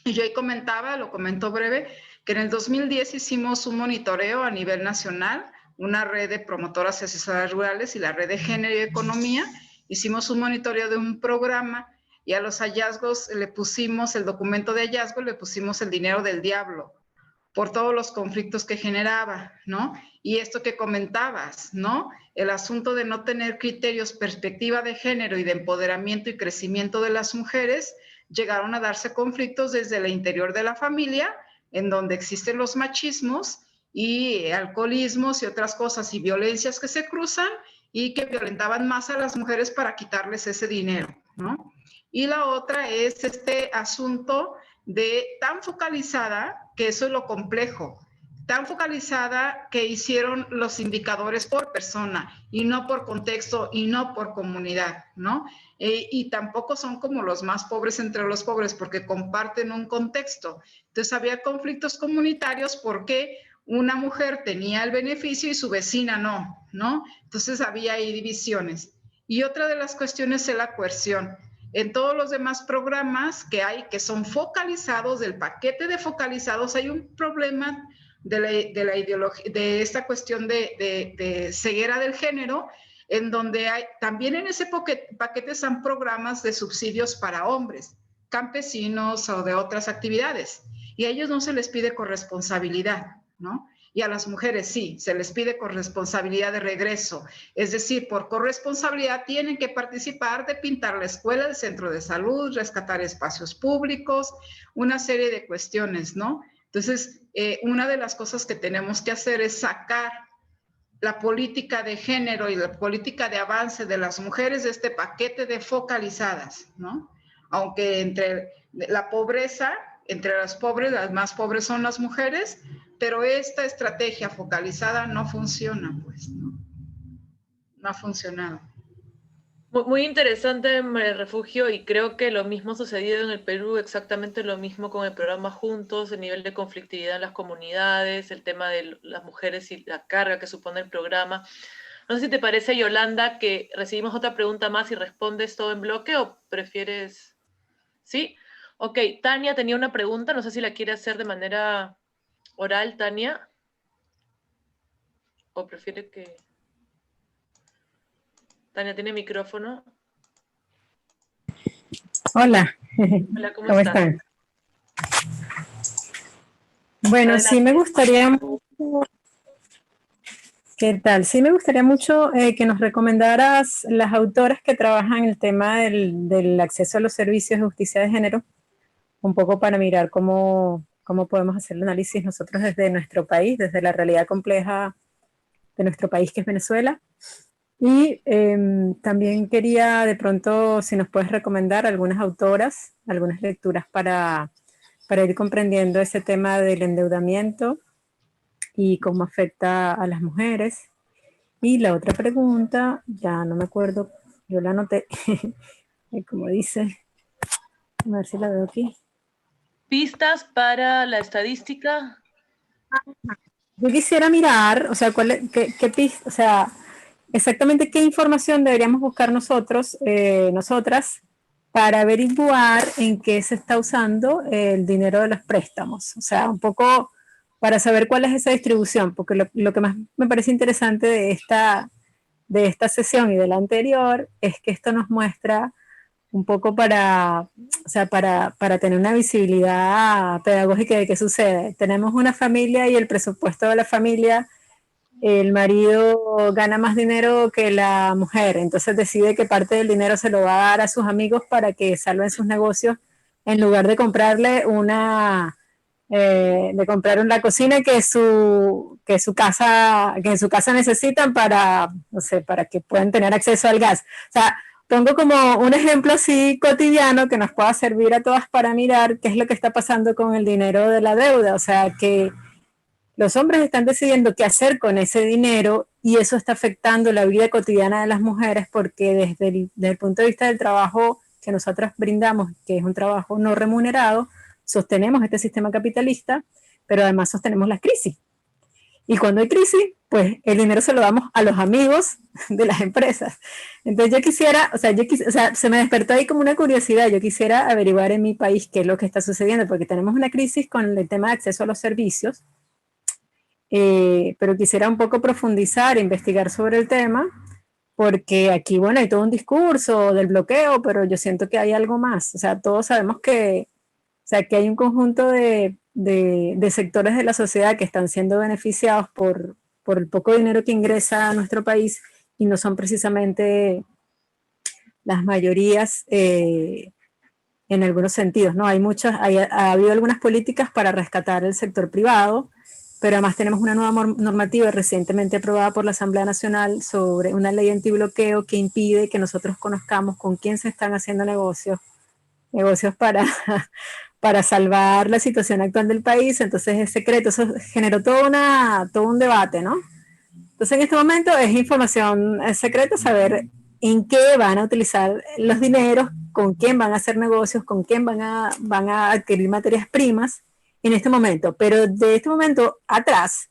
Y yo ahí comentaba, lo comento breve, que en el 2010 hicimos un monitoreo a nivel nacional, una red de promotoras y asesoras rurales y la red de género y economía. Hicimos un monitoreo de un programa y a los hallazgos le pusimos, el documento de hallazgo, le pusimos el dinero del diablo, por todos los conflictos que generaba, ¿no? Y esto que comentabas, ¿no? El asunto de no tener criterios, perspectiva de género y de empoderamiento y crecimiento de las mujeres, llegaron a darse conflictos desde el interior de la familia, en donde existen los machismos y alcoholismos y otras cosas y violencias que se cruzan y que violentaban más a las mujeres para quitarles ese dinero, ¿no? Y la otra es este asunto de tan focalizada, que eso es lo complejo, tan focalizada que hicieron los indicadores por persona y no por contexto y no por comunidad, ¿no? Y tampoco son como los más pobres entre los pobres porque comparten un contexto. Entonces había conflictos comunitarios porque una mujer tenía el beneficio y su vecina no, ¿no? Entonces había ahí divisiones. Y otra de las cuestiones es la coerción. En todos los demás programas que hay, que son focalizados, del paquete de focalizados, hay un problema de la ideología, de esta cuestión de ceguera del género, en donde hay, también en ese paquete están programas de subsidios para hombres, campesinos o de otras actividades, y a ellos no se les pide corresponsabilidad, ¿no? Y a las mujeres sí, se les pide corresponsabilidad de regreso. Es decir, por corresponsabilidad tienen que participar de pintar la escuela, el centro de salud, rescatar espacios públicos, una serie de cuestiones, ¿no? Entonces, una de las cosas que tenemos que hacer es sacar la política de género y la política de avance de las mujeres de este paquete de focalizadas, ¿no? Aunque entre la pobreza, entre las pobres, las más pobres son las mujeres, pero esta estrategia focalizada no funciona, pues, ¿no? No ha funcionado. Muy interesante, María Refugio, y creo que lo mismo ha sucedido en el Perú, exactamente lo mismo con el programa Juntos, el nivel de conflictividad en las comunidades, el tema de las mujeres y la carga que supone el programa. No sé si te parece, Yolanda, que recibimos otra pregunta más y respondes todo en bloque o prefieres... ¿Sí? Ok, Tania tenía una pregunta, no sé si la quiere hacer de manera oral, Tania, o prefiere que... Tania tiene micrófono. Hola, Hola, ¿cómo ¿cómo estás? están? Bueno, sí me gustaría mucho, ¿qué tal? Sí me gustaría mucho que nos recomendaras las autoras que trabajan el tema del acceso a los servicios de justicia de género, un poco para mirar cómo podemos hacer el análisis nosotros desde nuestro país, desde la realidad compleja de nuestro país que es Venezuela. Y también quería de pronto, si nos puedes recomendar algunas autoras, algunas lecturas para ir comprendiendo ese tema del endeudamiento y cómo afecta a las mujeres. Y la otra pregunta, ya no me acuerdo, yo la anoté, como dice, a ver si la veo aquí. ¿Pistas para la estadística? Yo quisiera mirar, o sea, o sea, exactamente qué información deberíamos buscar nosotros, nosotras, para averiguar en qué se está usando el dinero de los préstamos. O sea, un poco para saber cuál es esa distribución, porque lo que más me parece interesante de esta sesión y de la anterior es que esto nos muestra un poco para tener una visibilidad pedagógica de qué sucede. Tenemos una familia y el presupuesto de la familia, el marido gana más dinero que la mujer, entonces decide que parte del dinero se lo va a dar a sus amigos para que salven sus negocios en lugar de comprarle de comprar la cocina que en su casa necesitan para, no sé, para que puedan tener acceso al gas. O sea, pongo como un ejemplo así cotidiano que nos pueda servir a todas para mirar qué es lo que está pasando con el dinero de la deuda. O sea, que los hombres están decidiendo qué hacer con ese dinero y eso está afectando la vida cotidiana de las mujeres porque desde el punto de vista del trabajo que nosotras brindamos, que es un trabajo no remunerado, sostenemos este sistema capitalista, pero además sostenemos la crisis. Y cuando hay crisis, pues el dinero se lo damos a los amigos de las empresas. Entonces yo quisiera, se me despertó ahí como una curiosidad, yo quisiera averiguar en mi país qué es lo que está sucediendo, porque tenemos una crisis con el tema de acceso a los servicios, pero quisiera un poco profundizar, investigar sobre el tema, porque aquí, bueno, hay todo un discurso del bloqueo, pero yo siento que hay algo más. O sea, todos sabemos que hay un conjunto de de sectores de la sociedad que están siendo beneficiados por el poco dinero que ingresa a nuestro país y no son precisamente las mayorías en algunos sentidos, ¿no? Ha habido algunas políticas para rescatar el sector privado, pero además tenemos una nueva normativa recientemente aprobada por la Asamblea Nacional sobre una ley antibloqueo que impide que nosotros conozcamos con quién se están haciendo negocios para salvar la situación actual del país. Entonces es secreto, eso generó todo un debate, ¿no? Entonces en este momento es información secreta saber en qué van a utilizar los dineros, con quién van a hacer negocios, con quién van a adquirir materias primas en este momento. Pero de este momento atrás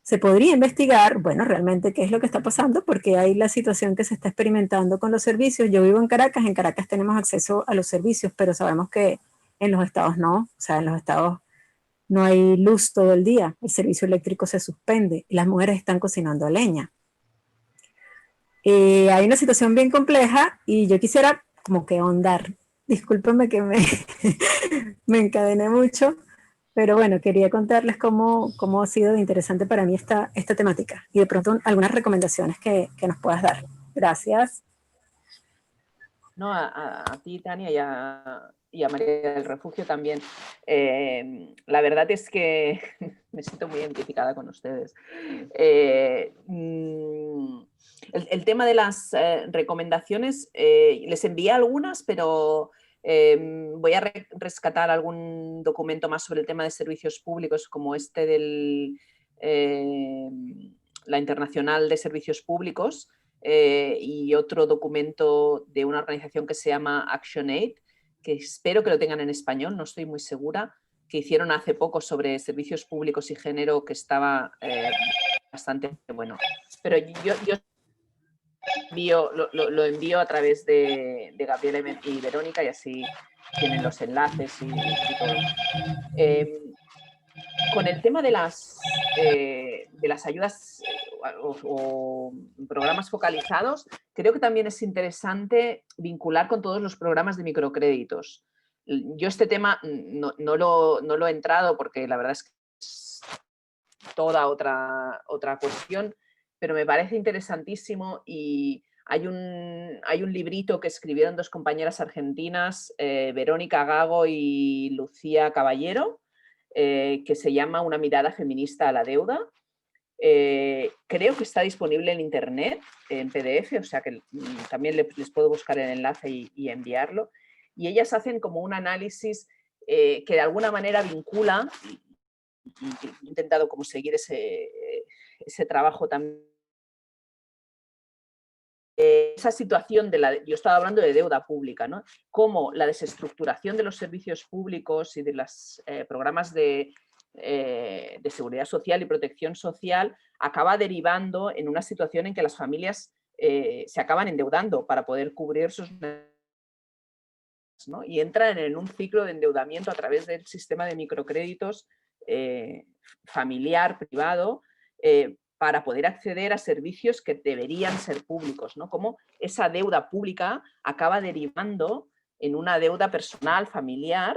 se podría investigar, bueno, realmente qué es lo que está pasando, porque hay la situación que se está experimentando con los servicios. Yo vivo en Caracas tenemos acceso a los servicios, pero sabemos que en los estados no, o sea, en los estados no hay luz todo el día, el servicio eléctrico se suspende y las mujeres están cocinando a leña. Hay una situación bien compleja y yo quisiera como que ahondar. Discúlpenme que me encadené mucho, pero bueno, quería contarles cómo ha sido interesante para mí esta temática y de pronto algunas recomendaciones que nos puedas dar. Gracias. No, a ti, Tania, y a María del Refugio también. La verdad es que me siento muy identificada con ustedes. El tema de las recomendaciones, les envié algunas, pero voy a rescatar algún documento más sobre el tema de servicios públicos, como este de la Internacional de Servicios Públicos, y otro documento de una organización que se llama ActionAid, que espero que lo tengan en español, no estoy muy segura, que hicieron hace poco sobre servicios públicos y género, que estaba bastante bueno. Pero yo lo envío a través de Gabriela y Verónica, y así tienen los enlaces y todo. Con el tema de las ayudas o programas focalizados, creo que también es interesante vincular con todos los programas de microcréditos. Yo este tema no lo he entrado porque la verdad es que es toda otra cuestión, pero me parece interesantísimo y hay un librito que escribieron dos compañeras argentinas, Verónica Gago y Lucía Caballero, que se llama Una mirada feminista a la deuda. Creo que está disponible en internet, en PDF, o sea que también les puedo buscar el enlace y enviarlo. Y ellas hacen como un análisis que de alguna manera vincula, y he intentado como seguir ese trabajo también. Esa situación yo estaba hablando de deuda pública, ¿no? Cómo la desestructuración de los servicios públicos y de los programas de seguridad social y protección social acaba derivando en una situación en que las familias se acaban endeudando para poder cubrir sus necesidades, ¿no? Y entran en un ciclo de endeudamiento a través del sistema de microcréditos familiar, privado, para poder acceder a servicios que deberían ser públicos, ¿no? Como esa deuda pública acaba derivando en una deuda personal, familiar,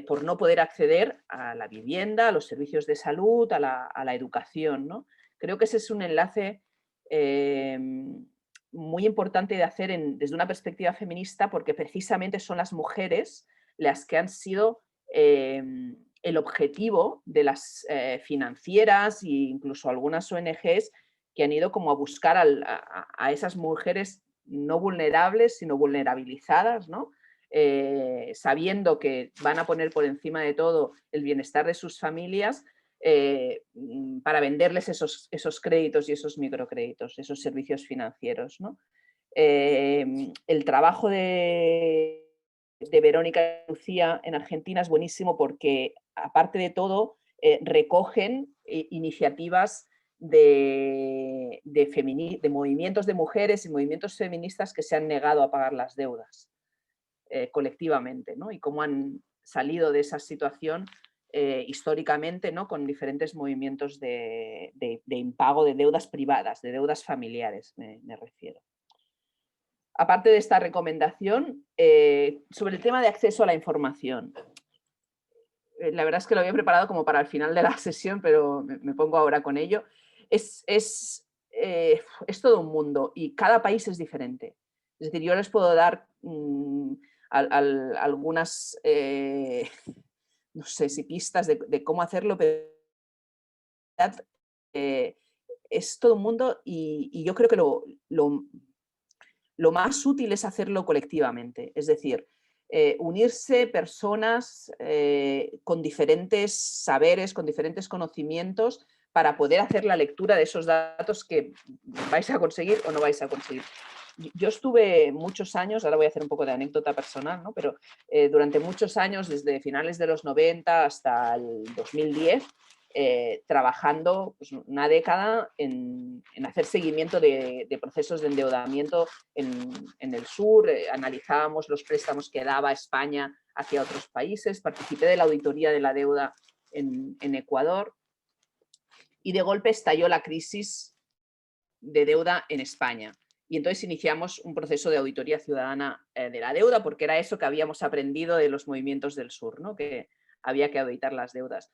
por no poder acceder a la vivienda, a los servicios de salud, a la educación, ¿no? Creo que ese es un enlace muy importante de hacer desde una perspectiva feminista, porque precisamente son las mujeres las que han sido el objetivo de las financieras e incluso algunas ONGs que han ido como a buscar a esas mujeres no vulnerables, sino vulnerabilizadas, ¿no? Sabiendo que van a poner por encima de todo el bienestar de sus familias, para venderles esos créditos y esos microcréditos, esos servicios financieros, ¿no? El trabajo de Verónica y Lucía en Argentina es buenísimo porque, aparte de todo, recogen iniciativas de movimientos de mujeres y movimientos feministas que se han negado a pagar las deudas colectivamente, ¿no? Y cómo han salido de esa situación históricamente, ¿no? Con diferentes movimientos de impago de deudas privadas, de deudas familiares, me refiero. Aparte de esta recomendación, sobre el tema de acceso a la información. la verdad es que lo había preparado como para el final de la sesión, pero me pongo ahora con ello. Es todo un mundo y cada país es diferente. Es decir, yo les puedo dar algunas, no sé si pistas de cómo hacerlo, pero es todo un mundo y yo creo que lo más útil es hacerlo colectivamente. Es decir, unirse personas con diferentes saberes, con diferentes conocimientos, para poder hacer la lectura de esos datos que vais a conseguir o no vais a conseguir. Yo estuve muchos años, ahora voy a hacer un poco de anécdota personal, ¿no? Pero durante muchos años, desde finales de los 90 hasta el 2010, trabajando pues, una década en hacer seguimiento de procesos de endeudamiento en el sur. Analizábamos los préstamos que daba España hacia otros países. Participé de la auditoría de la deuda en Ecuador. Y de golpe estalló la crisis de deuda en España. Y entonces iniciamos un proceso de auditoría ciudadana de la deuda, porque era eso que habíamos aprendido de los movimientos del sur, ¿no? Que había que auditar las deudas.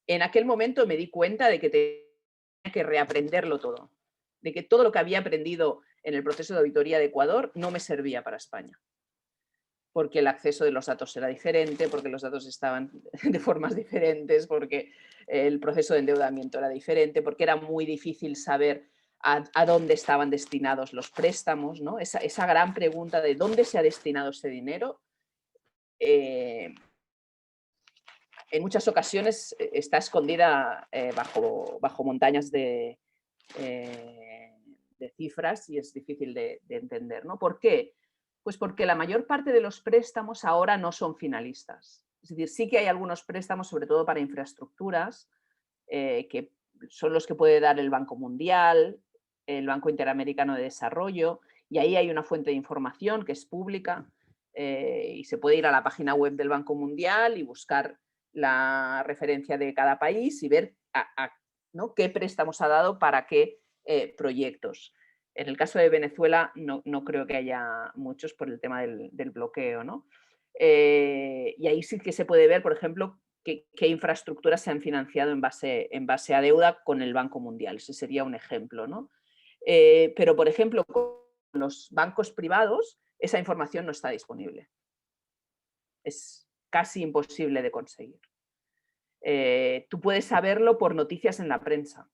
En aquel momento me di cuenta de que tenía que reaprenderlo todo, de que todo lo que había aprendido en el proceso de auditoría de Ecuador no me servía para España, porque el acceso de los datos era diferente, porque los datos estaban de formas diferentes, porque el proceso de endeudamiento era diferente, porque era muy difícil saber a dónde estaban destinados los préstamos, ¿no? Esa gran pregunta de dónde se ha destinado ese dinero, en muchas ocasiones está escondida bajo montañas de cifras y es difícil de entender, ¿no? ¿Por qué? Pues porque la mayor parte de los préstamos ahora no son finalistas. Es decir, sí que hay algunos préstamos, sobre todo para infraestructuras, que son los que puede dar el Banco Mundial, el Banco Interamericano de Desarrollo, y ahí hay una fuente de información que es pública y se puede ir a la página web del Banco Mundial y buscar la referencia de cada país y ver ¿no? qué préstamos ha dado para qué proyectos. En el caso de Venezuela no creo que haya muchos por el tema del bloqueo, ¿no? Y ahí sí que se puede ver, por ejemplo, qué infraestructuras se han financiado en base a deuda con el Banco Mundial. Ese sería un ejemplo, ¿no? Pero, por ejemplo, con los bancos privados, esa información no está disponible. Es casi imposible de conseguir. Tú puedes saberlo por noticias en la prensa,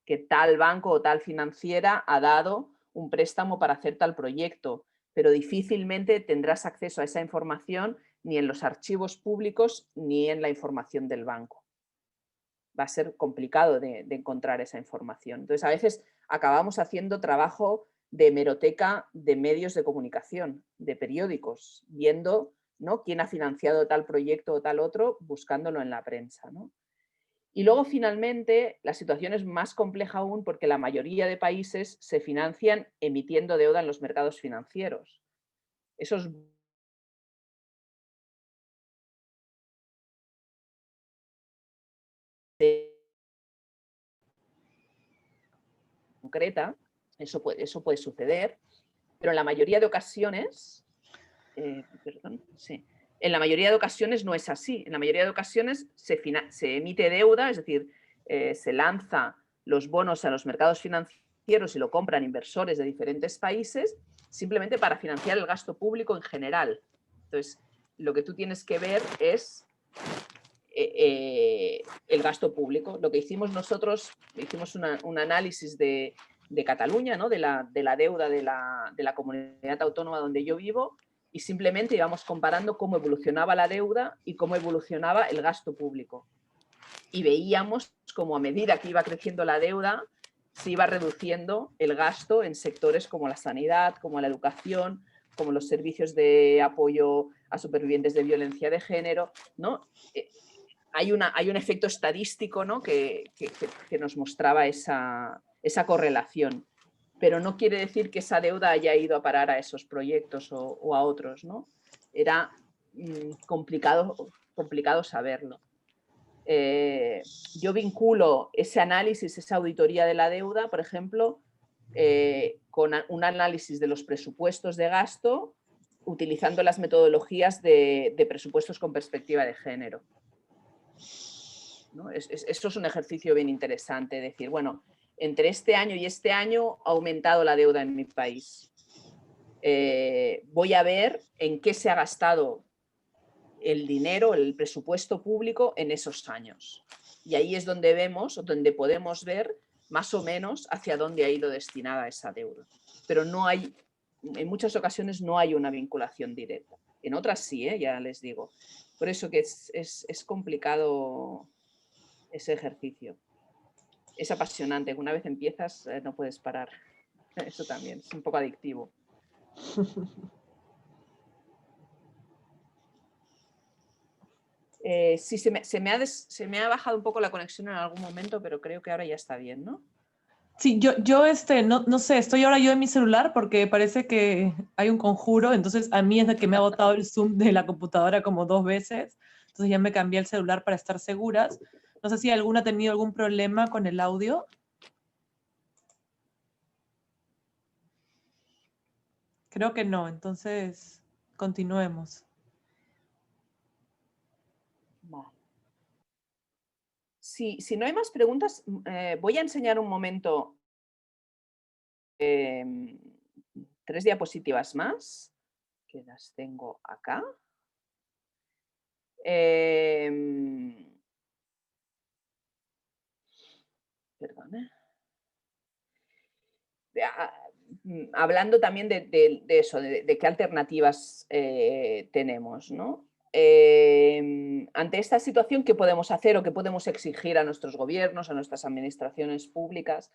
que tal banco o tal financiera ha dado un préstamo para hacer tal proyecto, pero difícilmente tendrás acceso a esa información ni en los archivos públicos ni en la información del banco. Va a ser complicado de encontrar esa información. Entonces, a veces acabamos haciendo trabajo de hemeroteca de medios de comunicación, de periódicos, viendo, ¿no?, quién ha financiado tal proyecto o tal otro, buscándolo en la prensa, ¿no? Y luego, finalmente, la situación es más compleja aún porque la mayoría de países se financian emitiendo deuda en los mercados financieros. Esos concreta, eso puede suceder, pero en la mayoría de ocasiones, en la mayoría de ocasiones no es así. En la mayoría de ocasiones se emite deuda, es decir, se lanza los bonos a los mercados financieros y lo compran inversores de diferentes países simplemente para financiar el gasto público en general. Entonces, lo que tú tienes que ver es el gasto público. Lo que hicimos nosotros, hicimos un análisis de Cataluña, ¿no?, de la deuda de la comunidad autónoma donde yo vivo, y simplemente íbamos comparando cómo evolucionaba la deuda y cómo evolucionaba el gasto público. Y veíamos cómo a medida que iba creciendo la deuda, se iba reduciendo el gasto en sectores como la sanidad, como la educación, como los servicios de apoyo a supervivientes de violencia de género, ¿no? Hay un efecto estadístico, ¿no?, que nos mostraba esa correlación, pero no quiere decir que esa deuda haya ido a parar a esos proyectos o a otros, ¿no? Era complicado saberlo. Yo vinculo ese análisis, esa auditoría de la deuda, por ejemplo, con un análisis de los presupuestos de gasto utilizando las metodologías de presupuestos con perspectiva de género, ¿no? Esto es un ejercicio bien interesante, decir, bueno, entre este año y este año ha aumentado la deuda en mi país. Voy a ver en qué se ha gastado el dinero, el presupuesto público en esos años. Y ahí es donde vemos, o donde podemos ver más o menos hacia dónde ha ido destinada esa deuda. Pero no hay, en muchas ocasiones no hay una vinculación directa. En otras sí, ya les digo. Por eso que es complicado ese ejercicio. Es apasionante. Una vez empiezas, no puedes parar. Eso también es un poco adictivo. Sí, se me ha bajado un poco la conexión en algún momento, pero creo que ahora ya está bien, ¿no? Sí, yo no sé, estoy ahora yo en mi celular porque parece que hay un conjuro, entonces a mí es de que me ha botado el Zoom de la computadora como 2 veces, entonces ya me cambié el celular para estar seguras. No sé si alguna ha tenido algún problema con el audio. Creo que no, entonces continuemos. Vale. Si no hay más preguntas, voy a enseñar un momento 3 diapositivas más, que las tengo acá. Perdón. Hablando también de eso, de qué alternativas tenemos, ¿no? Ante esta situación, ¿qué podemos hacer o qué podemos exigir a nuestros gobiernos, a nuestras administraciones públicas?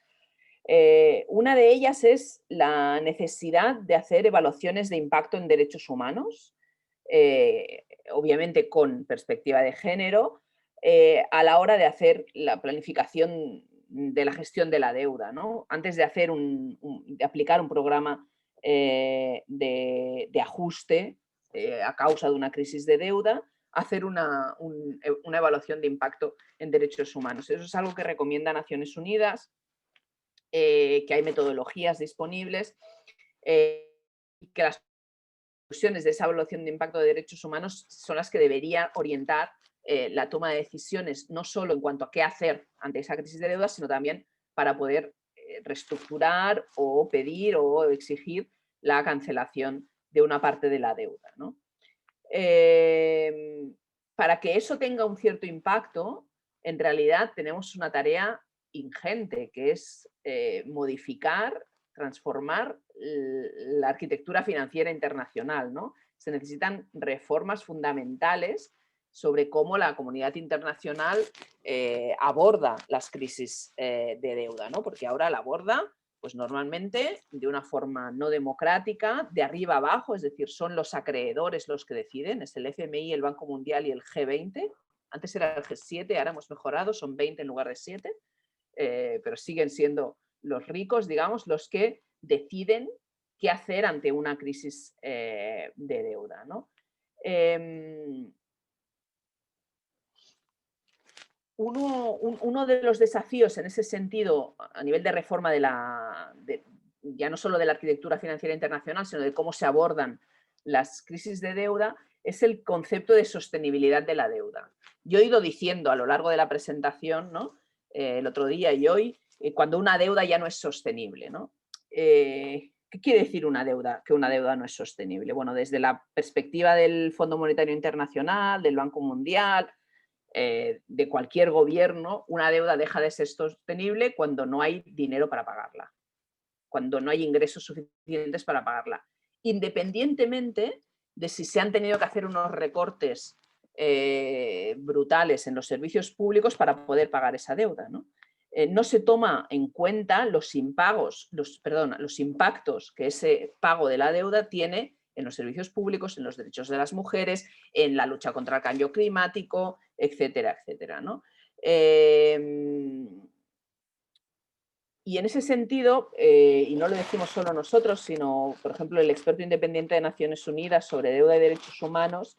Una de ellas es la necesidad de hacer evaluaciones de impacto en derechos humanos, obviamente con perspectiva de género, a la hora de hacer la planificación de la gestión de la deuda, ¿no? Antes de hacer de aplicar un programa de ajuste a causa de una crisis de deuda, hacer una evaluación de impacto en derechos humanos. Eso es algo que recomienda Naciones Unidas, que hay metodologías disponibles, que las conclusiones de esa evaluación de impacto de derechos humanos son las que deberían orientar la toma de decisiones, no solo en cuanto a qué hacer ante esa crisis de deuda, sino también para poder reestructurar o pedir o exigir la cancelación de una parte de la deuda, ¿no? Para que eso tenga un cierto impacto, en realidad tenemos una tarea ingente, que es modificar, transformar la arquitectura financiera internacional, ¿no? Se necesitan reformas fundamentales sobre cómo la comunidad internacional aborda las crisis de deuda, ¿no? Porque ahora la aborda pues normalmente de una forma no democrática, de arriba abajo, es decir, son los acreedores los que deciden, es el FMI, el Banco Mundial y el G20. Antes era el G7, ahora hemos mejorado, son 20 en lugar de 7, pero siguen siendo los ricos, digamos, los que deciden qué hacer ante una crisis de deuda, ¿no? Uno de los desafíos en ese sentido, a nivel de reforma ya no solo de la arquitectura financiera internacional, sino de cómo se abordan las crisis de deuda, es el concepto de sostenibilidad de la deuda. Yo he ido diciendo a lo largo de la presentación, ¿no? El otro día y hoy, cuando una deuda ya no es sostenible, ¿no? ¿Qué quiere decir una deuda? Que una deuda no es sostenible. Bueno, desde la perspectiva del Fondo Monetario Internacional, del Banco Mundial, de cualquier gobierno, una deuda deja de ser sostenible cuando no hay dinero para pagarla, cuando no hay ingresos suficientes para pagarla, independientemente de si se han tenido que hacer unos recortes brutales en los servicios públicos para poder pagar esa deuda, ¿no? No se toma en cuenta los impactos que ese pago de la deuda tiene en los servicios públicos, en los derechos de las mujeres, en la lucha contra el cambio climático, etcétera, etcétera, ¿no? Y en ese sentido, y no lo decimos solo nosotros, sino, por ejemplo, el experto independiente de Naciones Unidas sobre deuda y derechos humanos,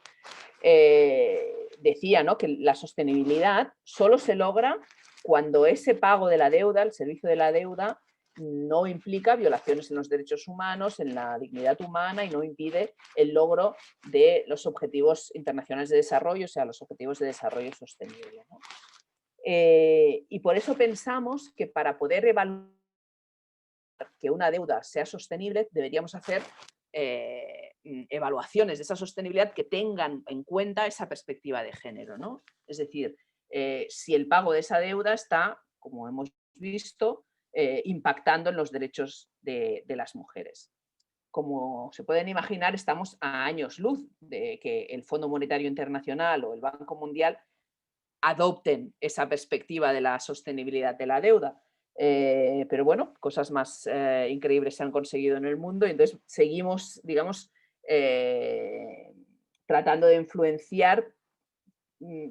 decía, ¿no?, que la sostenibilidad solo se logra cuando ese pago de la deuda, el servicio de la deuda, no implica violaciones en los derechos humanos, en la dignidad humana y no impide el logro de los objetivos internacionales de desarrollo, o sea, los objetivos de desarrollo sostenible, ¿no? Y por eso pensamos que para poder evaluar que una deuda sea sostenible deberíamos hacer evaluaciones de esa sostenibilidad que tengan en cuenta esa perspectiva de género, ¿no? Es decir, si el pago de esa deuda está, como hemos visto, impactando en los derechos de las mujeres. Como se pueden imaginar, estamos a años luz de que el Fondo Monetario Internacional o el Banco Mundial adopten esa perspectiva de la sostenibilidad de la deuda. Pero bueno, cosas más increíbles se han conseguido en el mundo y entonces seguimos, digamos, tratando de influenciar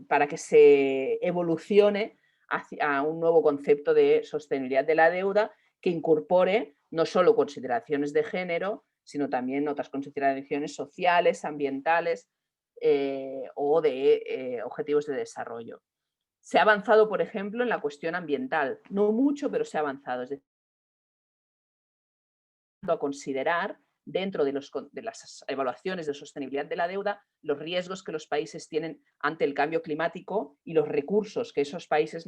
para que se evolucione hacia un nuevo concepto de sostenibilidad de la deuda que incorpore no solo consideraciones de género, sino también otras consideraciones sociales, ambientales o de objetivos de desarrollo. Se ha avanzado, por ejemplo, en la cuestión ambiental. No mucho, pero se ha avanzado. Es decir, a considerar dentro de las evaluaciones de sostenibilidad de la deuda los riesgos que los países tienen ante el cambio climático y los recursos que esos países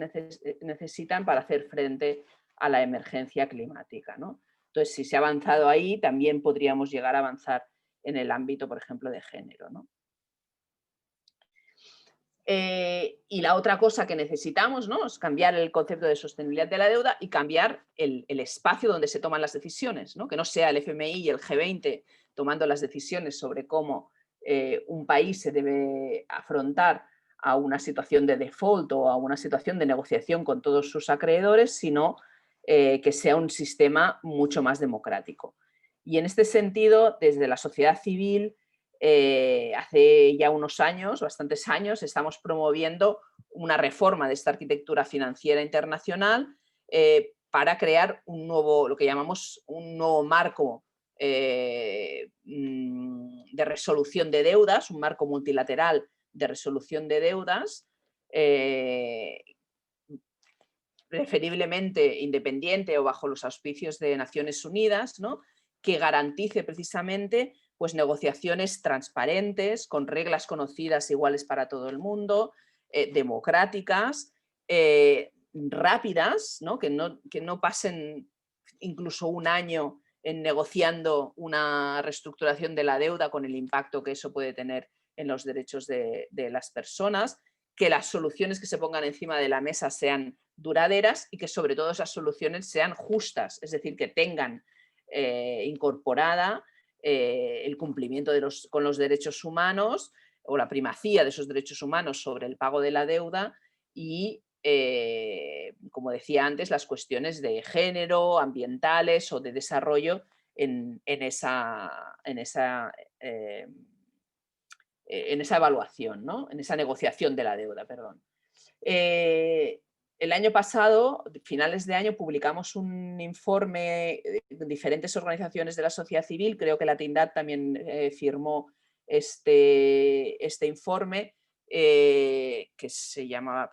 necesitan para hacer frente a la emergencia climática, ¿no? Entonces, si se ha avanzado ahí, también podríamos llegar a avanzar en el ámbito, por ejemplo, de género, ¿no? Y la otra cosa que necesitamos, ¿no?, es cambiar el concepto de sostenibilidad de la deuda y cambiar el espacio donde se toman las decisiones, ¿no? Que no sea el FMI y el G20 tomando las decisiones sobre cómo un país se debe afrontar a una situación de default o a una situación de negociación con todos sus acreedores, sino que sea un sistema mucho más democrático. Y en este sentido, desde la sociedad civil, hace ya unos años, bastantes años, estamos promoviendo una reforma de esta arquitectura financiera internacional para crear un nuevo, lo que llamamos un nuevo marco de resolución de deudas, un marco multilateral de resolución de deudas, preferiblemente independiente o bajo los auspicios de Naciones Unidas, ¿no?, que garantice precisamente pues negociaciones transparentes, con reglas conocidas iguales para todo el mundo, democráticas, rápidas, ¿no? Que no pasen incluso un año en negociando una reestructuración de la deuda con el impacto que eso puede tener en los derechos de las personas, que las soluciones que se pongan encima de la mesa sean duraderas y que sobre todo esas soluciones sean justas, es decir, que tengan incorporada el cumplimiento con los derechos humanos o la primacía de esos derechos humanos sobre el pago de la deuda y, como decía antes, las cuestiones de género, ambientales o de desarrollo en esa evaluación, ¿no?, en esa negociación de la deuda, perdón. El año pasado, finales de año, publicamos un informe de diferentes organizaciones de la sociedad civil, creo que la Tindad también firmó este informe, que se llamaba,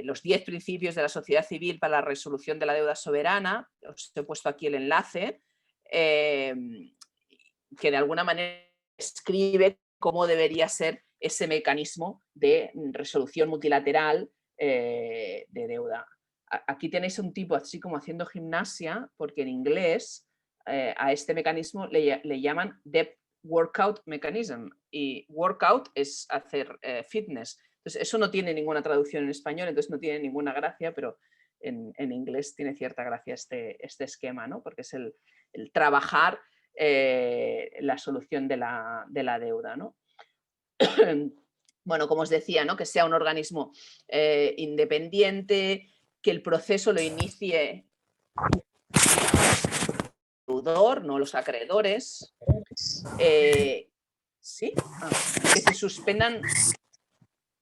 los 10 principios de la sociedad civil para la resolución de la deuda soberana. Os he puesto aquí el enlace, que de alguna manera escribe cómo debería ser ese mecanismo de resolución multilateral de deuda. Aquí tenéis un tipo así como haciendo gimnasia, porque en inglés a este mecanismo le llaman Debt Workout Mechanism, y workout es hacer fitness. Entonces, eso no tiene ninguna traducción en español, entonces no tiene ninguna gracia, pero en inglés tiene cierta gracia este esquema, ¿no?, porque es el trabajar la solución de la deuda, ¿no? Bueno, como os decía, ¿no?, que sea un organismo independiente, que el proceso lo inicie el deudor, no los acreedores, ¿sí?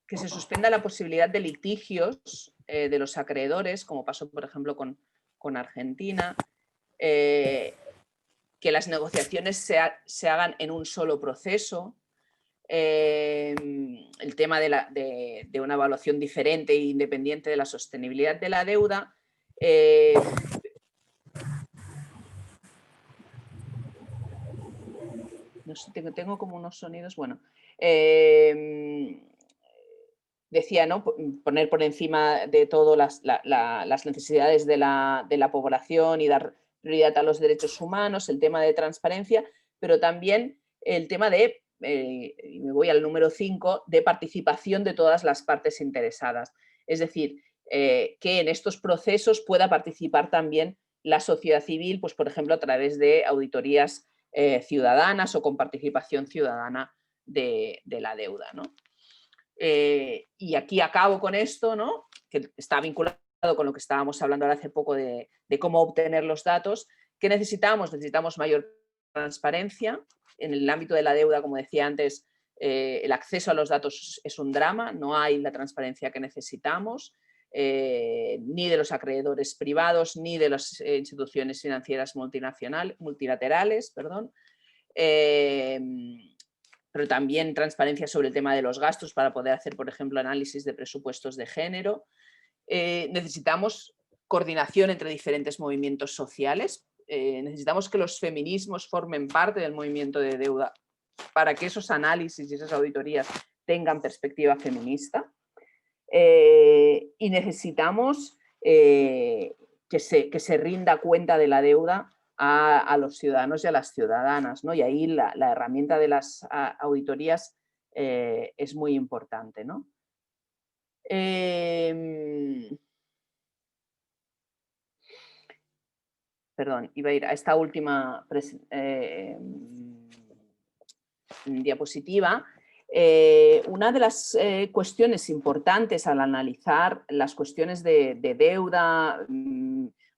Que se suspenda la posibilidad de litigios de los acreedores, como pasó, por ejemplo, con Argentina, que las negociaciones se hagan en un solo proceso, el tema de una evaluación diferente e independiente de la sostenibilidad de la deuda, no sé, tengo como unos sonidos, bueno, decía, ¿no? Poner por encima de todo las necesidades de la población y dar prioridad a los derechos humanos, el tema de transparencia, pero también el tema de, y me voy al número 5, de participación de todas las partes interesadas. Es decir, que en estos procesos pueda participar también la sociedad civil, pues por ejemplo a través de auditorías ciudadanas o con participación ciudadana de la deuda, ¿no? Y aquí acabo con esto, ¿no? Que está vinculado con lo que estábamos hablando ahora hace poco de cómo obtener los datos. ¿Qué necesitamos? Necesitamos mayor transparencia. En el ámbito de la deuda, como decía antes, el acceso a los datos es un drama, no hay la transparencia que necesitamos, ni de los acreedores privados, ni de las instituciones financieras multilaterales, perdón. Pero también transparencia sobre el tema de los gastos para poder hacer, por ejemplo, análisis de presupuestos de género. Necesitamos coordinación entre diferentes movimientos sociales. Necesitamos que los feminismos formen parte del movimiento de deuda para que esos análisis y esas auditorías tengan perspectiva feminista. Y necesitamos que se rinda cuenta de la deuda a los ciudadanos y a las ciudadanas, ¿no? Y ahí la herramienta de las auditorías es muy importante, ¿no? Perdón, iba a ir a esta última diapositiva. Una de las cuestiones importantes al analizar las cuestiones de deuda,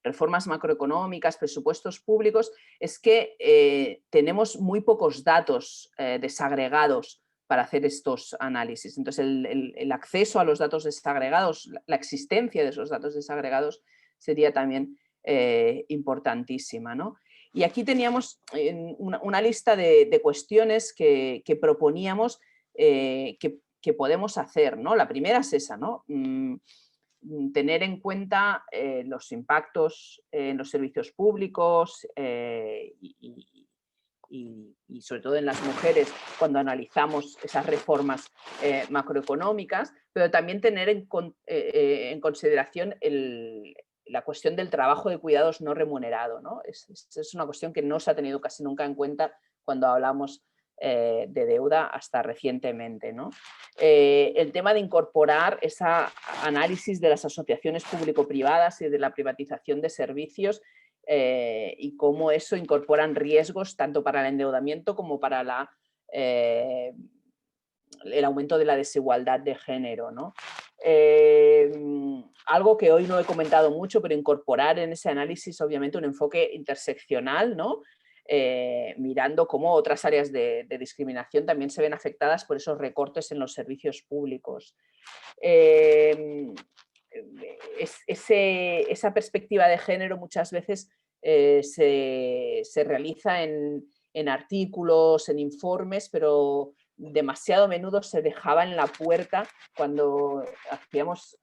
reformas macroeconómicas, presupuestos públicos, es que tenemos muy pocos datos desagregados para hacer estos análisis. Entonces, el acceso a los datos desagregados, la existencia de esos datos desagregados sería también importantísima, ¿no? Y aquí teníamos una lista de cuestiones que proponíamos que podemos hacer, ¿no? La primera es esa, ¿no? Tener en cuenta los impactos en los servicios públicos y sobre todo en las mujeres cuando analizamos esas reformas macroeconómicas, pero también tener en consideración la cuestión del trabajo de cuidados no remunerado, ¿no? Es una cuestión que no se ha tenido casi nunca en cuenta cuando hablamos de deuda hasta recientemente, ¿no? El tema de incorporar ese análisis de las asociaciones público-privadas y de la privatización de servicios y cómo eso incorporan riesgos tanto para el endeudamiento como para el aumento de la desigualdad de género, ¿no? Algo que hoy no he comentado mucho, pero incorporar en ese análisis obviamente un enfoque interseccional, ¿no? Mirando cómo otras áreas de discriminación también se ven afectadas por esos recortes en los servicios públicos. Esa perspectiva de género muchas veces se realiza en artículos, en informes, pero demasiado a menudo se dejaba en la puerta cuando hacíamos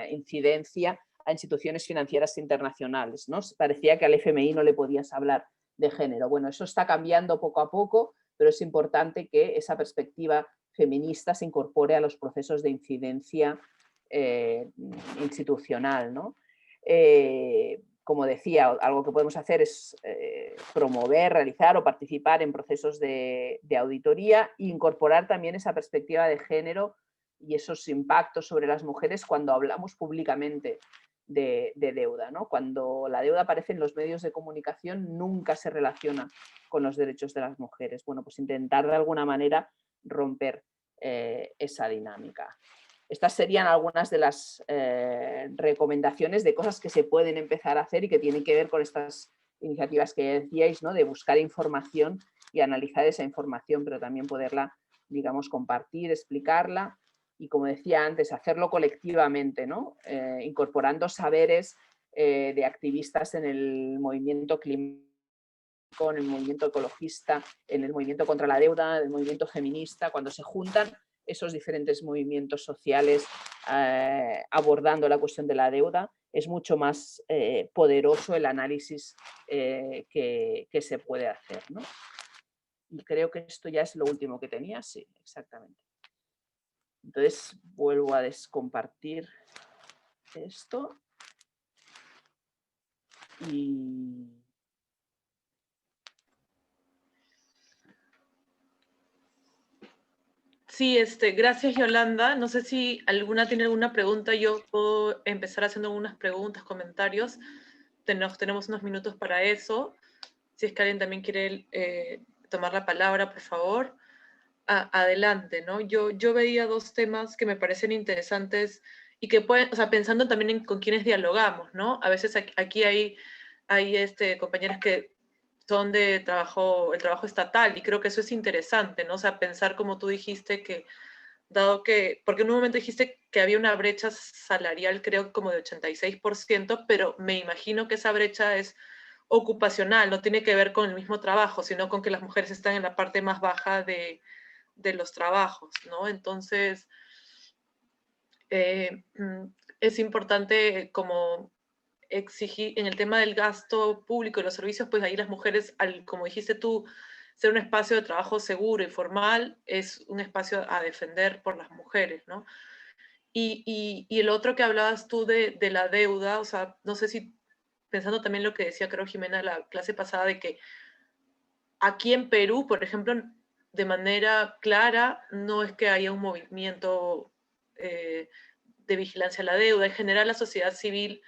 incidencia a instituciones financieras internacionales, ¿no? Parecía que al FMI no le podías hablar de género. Bueno, eso está cambiando poco a poco, pero es importante que esa perspectiva feminista se incorpore a los procesos de incidencia institucional, ¿no? Como decía, algo que podemos hacer es promover, realizar o participar en procesos de auditoría e incorporar también esa perspectiva de género y esos impactos sobre las mujeres cuando hablamos públicamente de deuda, ¿no? Cuando la deuda aparece en los medios de comunicación nunca se relaciona con los derechos de las mujeres. Bueno, pues intentar de alguna manera romper esa dinámica. Estas serían algunas de las recomendaciones de cosas que se pueden empezar a hacer y que tienen que ver con estas iniciativas que decíais, ¿no? De buscar información y analizar esa información, pero también poderla, digamos, compartir, explicarla y, como decía antes, hacerlo colectivamente, ¿no? Incorporando saberes de activistas en el movimiento climático, en el movimiento ecologista, en el movimiento contra la deuda, en el movimiento feminista, cuando se juntan esos diferentes movimientos sociales abordando la cuestión de la deuda, es mucho más poderoso el análisis que se puede hacer, ¿no? Y creo que esto ya es lo último que tenía, sí, exactamente. Entonces vuelvo a descompartir esto y... Sí, gracias Yolanda. No sé si alguna tiene alguna pregunta. Yo puedo empezar haciendo algunas preguntas, comentarios. Tenemos unos minutos para eso. Si es que alguien también quiere tomar la palabra, por favor, adelante, ¿no? Yo veía dos temas que me parecen interesantes y que pueden, o sea, pensando también con quienes dialogamos, ¿no? A veces aquí hay compañeras que son de trabajo, el trabajo estatal, y creo que eso es interesante, ¿no? O sea, pensar como tú dijiste que, dado que, porque en un momento dijiste que había una brecha salarial, creo como de 86%, pero me imagino que esa brecha es ocupacional, no tiene que ver con el mismo trabajo, sino con que las mujeres están en la parte más baja de los trabajos, ¿no? Entonces, es importante como exigir, en el tema del gasto público y los servicios, pues ahí las mujeres, como dijiste tú, ser un espacio de trabajo seguro y formal, es un espacio a defender por las mujeres, ¿no? Y el otro que hablabas tú de la deuda, o sea, no sé si pensando también lo que decía, creo, Jimena, la clase pasada, de que aquí en Perú, por ejemplo, de manera clara, no es que haya un movimiento de vigilancia a la deuda. En general, la sociedad civil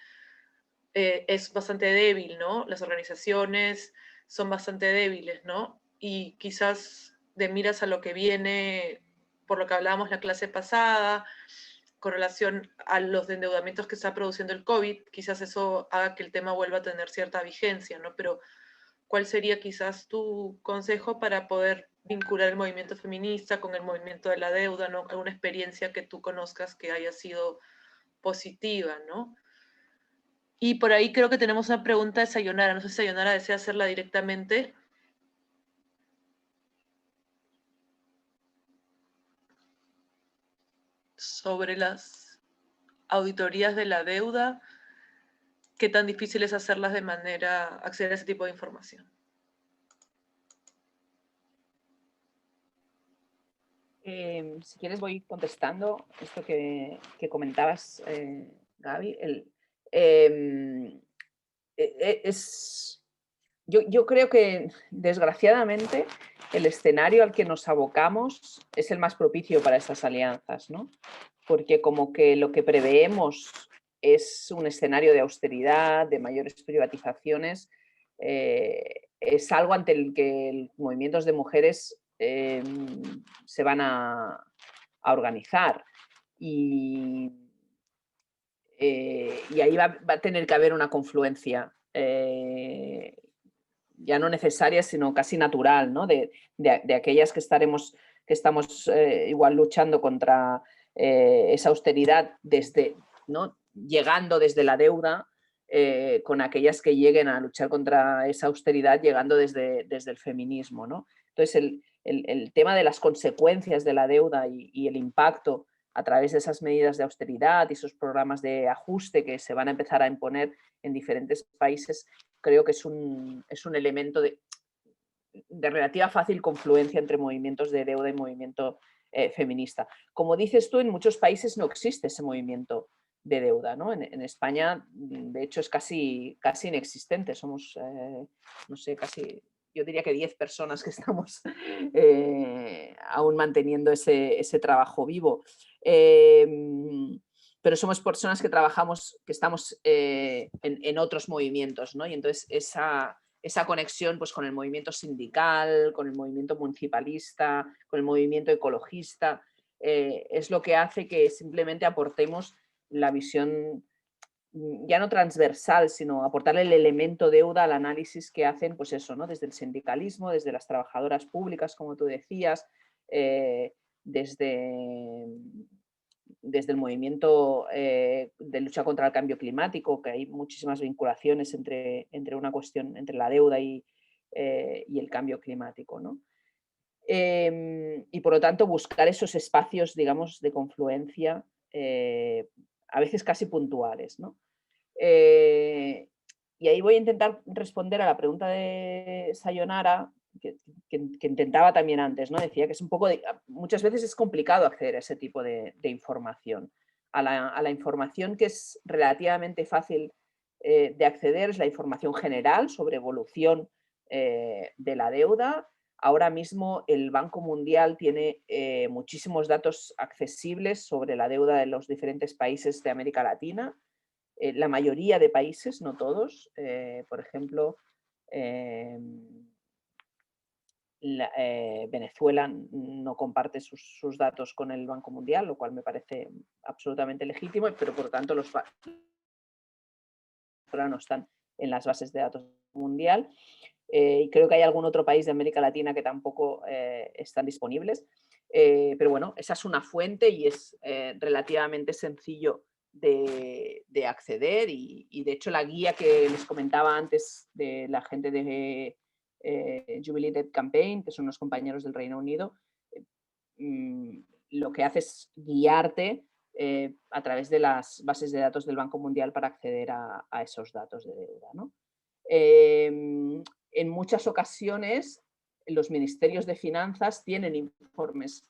es bastante débil, ¿no? Las organizaciones son bastante débiles, ¿no? Y quizás de miras a lo que viene, por lo que hablábamos la clase pasada, con relación a los endeudamientos que está produciendo el COVID, quizás eso haga que el tema vuelva a tener cierta vigencia, ¿no? Pero ¿cuál sería quizás tu consejo para poder vincular el movimiento feminista con el movimiento de la deuda, ¿no? Alguna experiencia que tú conozcas que haya sido positiva, ¿no? Y por ahí creo que tenemos una pregunta de Sayonara. No sé si Sayonara desea hacerla directamente. Sobre las auditorías de la deuda, qué tan difícil es hacerlas de manera, acceder a ese tipo de información. Si quieres voy contestando esto que comentabas, Gaby. Yo creo que, desgraciadamente, el escenario al que nos abocamos es el más propicio para esas alianzas, ¿no? Porque como que lo que preveemos es un escenario de austeridad, de mayores privatizaciones, es algo ante el que los movimientos de mujeres se van a organizar. Y ahí va a tener que haber una confluencia, ya no necesaria, sino casi natural, ¿no? de aquellas que estamos igual luchando contra esa austeridad ¿no? Llegando desde la deuda, con aquellas que lleguen a luchar contra esa austeridad llegando desde el feminismo, ¿no? Entonces, el tema de las consecuencias de la deuda y el impacto a través de esas medidas de austeridad y esos programas de ajuste que se van a empezar a imponer en diferentes países, creo que es un elemento de relativa fácil confluencia entre movimientos de deuda y movimiento feminista. Como dices tú, en muchos países no existe ese movimiento de deuda, ¿no? En España, de hecho, es casi inexistente. Somos, no sé, casi, yo diría que 10 personas que estamos aún manteniendo ese trabajo vivo. Pero somos personas que trabajamos, que estamos en otros movimientos, ¿no? Y entonces esa conexión, pues, con el movimiento sindical, con el movimiento municipalista, con el movimiento ecologista, es lo que hace que simplemente aportemos la visión ya no transversal, sino aportarle el elemento deuda al análisis que hacen, pues eso, ¿no? Desde el sindicalismo, desde las trabajadoras públicas, como tú decías, desde el movimiento de lucha contra el cambio climático, que hay muchísimas vinculaciones entre una cuestión, entre la deuda y el cambio climático, ¿no? Y por lo tanto buscar esos espacios, digamos, de confluencia, a veces casi puntuales, ¿no? Y ahí voy a intentar responder a la pregunta de Sayonara intentaba también antes, ¿no? Decía que es un poco muchas veces es complicado acceder a ese tipo de información. A la información que es relativamente fácil de acceder es la información general sobre evolución de la deuda. Ahora mismo el Banco Mundial tiene muchísimos datos accesibles sobre la deuda de los diferentes países de América Latina. La mayoría de países, no todos, por ejemplo, Venezuela no comparte sus datos con el Banco Mundial, lo cual me parece absolutamente legítimo, pero por lo tanto los no están en las bases de datos mundial. Y creo que hay algún otro país de América Latina que tampoco están disponibles. Pero bueno, esa es una fuente y es relativamente sencillo de acceder y de hecho la guía que les comentaba antes de la gente de Jubilee Debt Campaign, que son los compañeros del Reino Unido, lo que hace es guiarte a través de las bases de datos del Banco Mundial para acceder a esos datos de deuda, ¿no? En muchas ocasiones los ministerios de finanzas tienen informes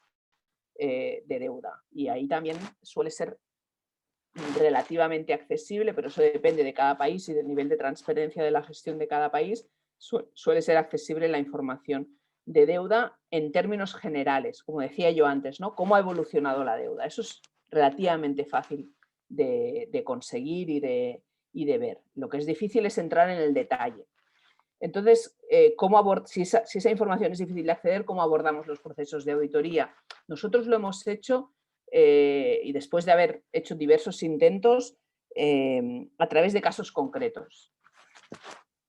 de deuda y ahí también suele ser relativamente accesible, pero eso depende de cada país y del nivel de transparencia de la gestión de cada país. Suele ser accesible la información de deuda en términos generales, como decía yo antes, ¿no? ¿Cómo ha evolucionado la deuda? Eso es relativamente fácil de conseguir y de ver. Lo que es difícil es entrar en el detalle. Entonces, si esa información es difícil de acceder, ¿cómo abordamos los procesos de auditoría? Nosotros lo hemos hecho y después de haber hecho diversos intentos a través de casos concretos.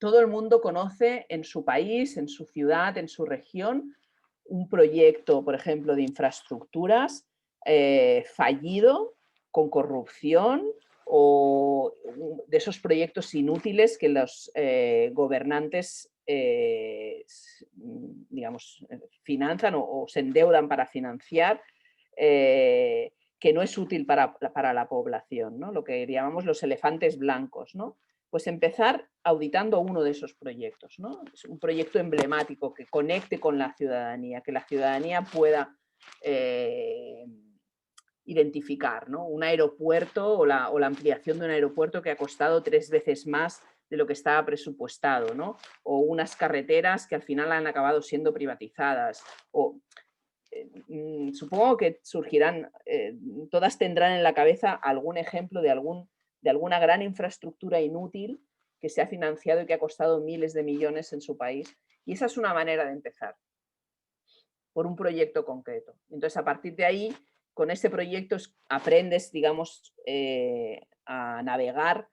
Todo el mundo conoce en su país, en su ciudad, en su región, un proyecto, por ejemplo, de infraestructuras fallido, con corrupción o de esos proyectos inútiles que los gobernantes digamos, financian o se endeudan para financiar, que no es útil para la población, ¿no? Lo que llamamos los elefantes blancos, ¿no? Pues empezar auditando uno de esos proyectos, ¿no? Es un proyecto emblemático que conecte con la ciudadanía, que la ciudadanía pueda identificar, ¿no? Un aeropuerto o la ampliación de un aeropuerto que ha costado 3 veces más de lo que estaba presupuestado, ¿no? O unas carreteras que al final han acabado siendo privatizadas. Supongo que surgirán, todas tendrán en la cabeza algún ejemplo de alguna gran infraestructura inútil que se ha financiado y que ha costado miles de millones en su país. Y esa es una manera de empezar, por un proyecto concreto. Entonces, a partir de ahí, con este proyecto aprendes, digamos, a navegar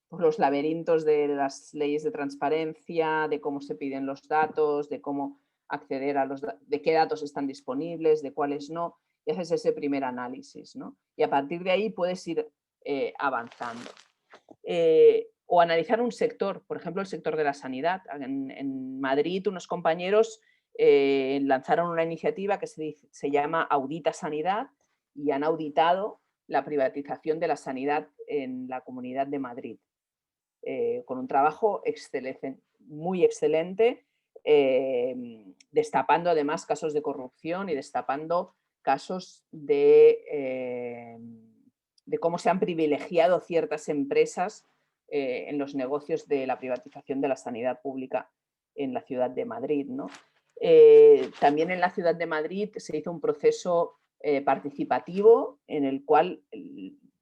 por los laberintos de las leyes de transparencia, de cómo se piden los datos, de cómo acceder de qué datos están disponibles, de cuáles no, y haces ese primer análisis, ¿no? Y a partir de ahí puedes ir avanzando. O analizar un sector, por ejemplo, el sector de la sanidad. En Madrid, unos compañeros lanzaron una iniciativa que se llama Audita Sanidad y han auditado la privatización de la sanidad en la Comunidad de Madrid, con un trabajo excelente, muy excelente, destapando además casos de corrupción y destapando casos de cómo se han privilegiado ciertas empresas en los negocios de la privatización de la sanidad pública en la ciudad de Madrid, ¿no? También en la ciudad de Madrid se hizo un proceso participativo en el cual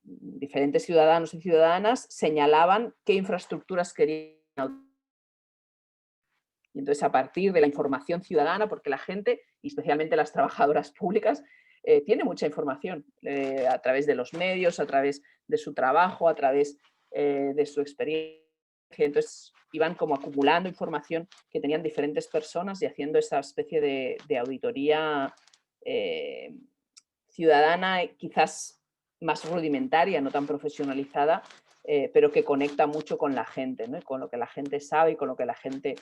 diferentes ciudadanos y ciudadanas señalaban qué infraestructuras querían. Y entonces, a partir de la información ciudadana, porque la gente, y especialmente las trabajadoras públicas, tiene mucha información a través de los medios, a través de su trabajo, a través de su experiencia. Entonces, iban como acumulando información que tenían diferentes personas y haciendo esa especie de auditoría ciudadana, quizás más rudimentaria, no tan profesionalizada, pero que conecta mucho con la gente, ¿no? Con lo que la gente sabe y con lo que la gente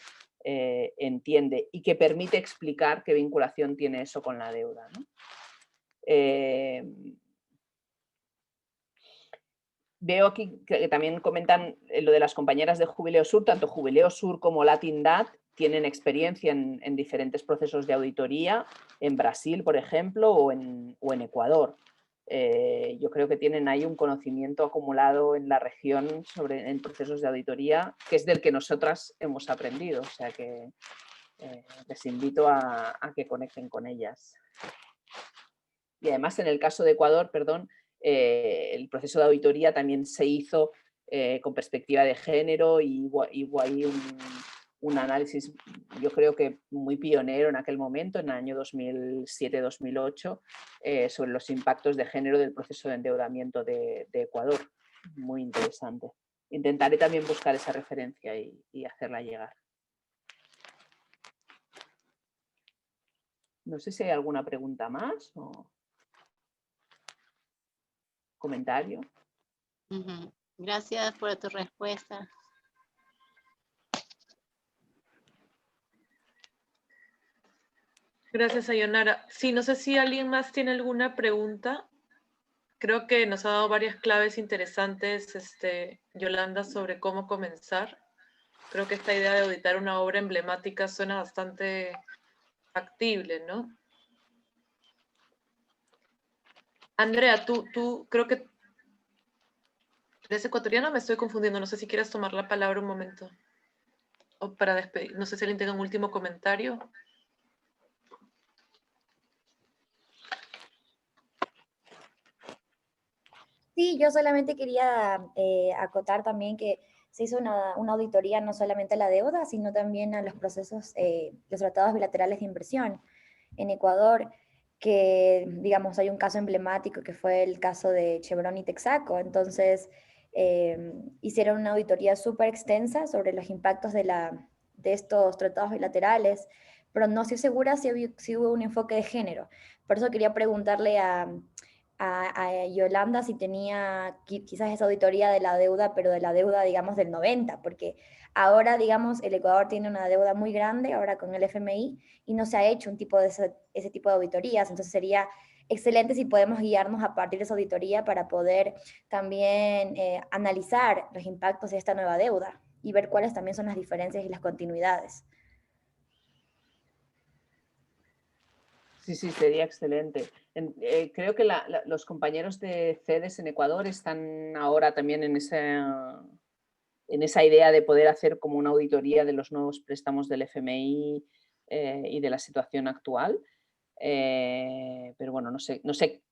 entiende y que permite explicar qué vinculación tiene eso con la deuda, ¿no? Veo aquí que también comentan lo de las compañeras de Jubileo Sur, tanto Jubileo Sur como Latindad tienen experiencia en diferentes procesos de auditoría, en Brasil, por ejemplo, o en Ecuador. Yo creo que tienen ahí un conocimiento acumulado en la región en procesos de auditoría, que es del que nosotras hemos aprendido. O sea que les invito a que conecten con ellas. Y además, en el caso de Ecuador, perdón, el proceso de auditoría también se hizo con perspectiva de género y hubo ahí un análisis, yo creo que muy pionero en aquel momento, en el año 2007-2008, sobre los impactos de género del proceso de endeudamiento de Ecuador. Muy interesante. Intentaré también buscar esa referencia y hacerla llegar. No sé si hay alguna pregunta más o comentario. Gracias por tu respuesta. Gracias, Ayonara. Sí, no sé si alguien más tiene alguna pregunta. Creo que nos ha dado varias claves interesantes, Yolanda, sobre cómo comenzar. Creo que esta idea de auditar una obra emblemática suena bastante factible, ¿no? Andrea, tú creo que eres ecuatoriana, me estoy confundiendo. No sé si quieres tomar la palabra un momento. O para despedir. No sé si alguien tenga un último comentario. Sí, yo solamente quería acotar también que se hizo una auditoría no solamente a la deuda, sino también a los procesos, los tratados bilaterales de inversión en Ecuador, que digamos hay un caso emblemático que fue el caso de Chevron y Texaco. Entonces hicieron una auditoría súper extensa sobre los impactos de estos tratados bilaterales, pero no estoy segura si hubo un enfoque de género. Por eso quería preguntarle a Yolanda si tenía quizás esa auditoría de la deuda, pero de la deuda, digamos, del 90, porque ahora, digamos, el Ecuador tiene una deuda muy grande ahora con el FMI y no se ha hecho ese tipo de auditorías. Entonces sería excelente si podemos guiarnos a partir de esa auditoría para poder también analizar los impactos de esta nueva deuda y ver cuáles también son las diferencias y las continuidades. Sí, sería excelente. Creo que los compañeros de CEDES en Ecuador están ahora también en esa idea de poder hacer como una auditoría de los nuevos préstamos del FMI y de la situación actual. Pero bueno, no sé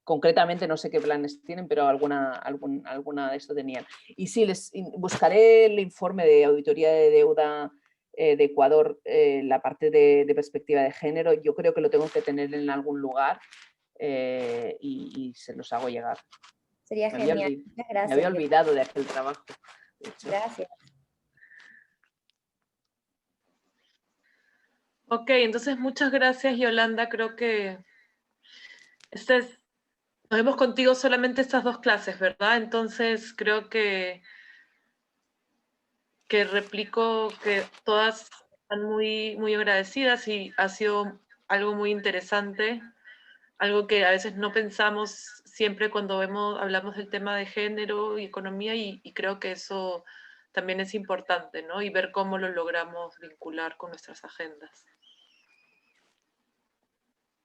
concretamente, no sé qué planes tienen, pero alguna de esto tenían. Y sí, les buscaré el informe de auditoría de deuda de Ecuador, la parte de perspectiva de género. Yo creo que lo tengo que tener en algún lugar y se los hago llegar. Sería genial. Muchas gracias. Me había olvidado de aquel trabajo. Gracias. Ok, entonces muchas gracias, Yolanda. Creo que nos vemos contigo solamente estas 2 clases, ¿verdad? Entonces creo que replico que todas están muy, muy agradecidas y ha sido algo muy interesante, algo que a veces no pensamos siempre cuando hablamos del tema de género y economía y creo que eso también es importante, ¿no? Y ver cómo lo logramos vincular con nuestras agendas.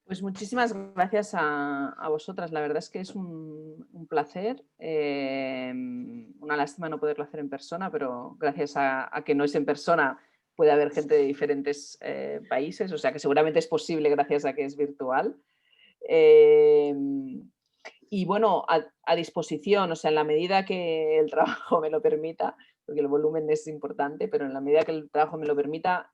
Pues muchísimas gracias a vosotras. La verdad es que es un placer. Una lástima no poderlo hacer en persona, pero gracias a que no es en persona puede haber gente de diferentes países, o sea que seguramente es posible gracias a que es virtual. Y bueno, a disposición, o sea, en la medida que el trabajo me lo permita, porque el volumen es importante, pero en la medida que el trabajo me lo permita,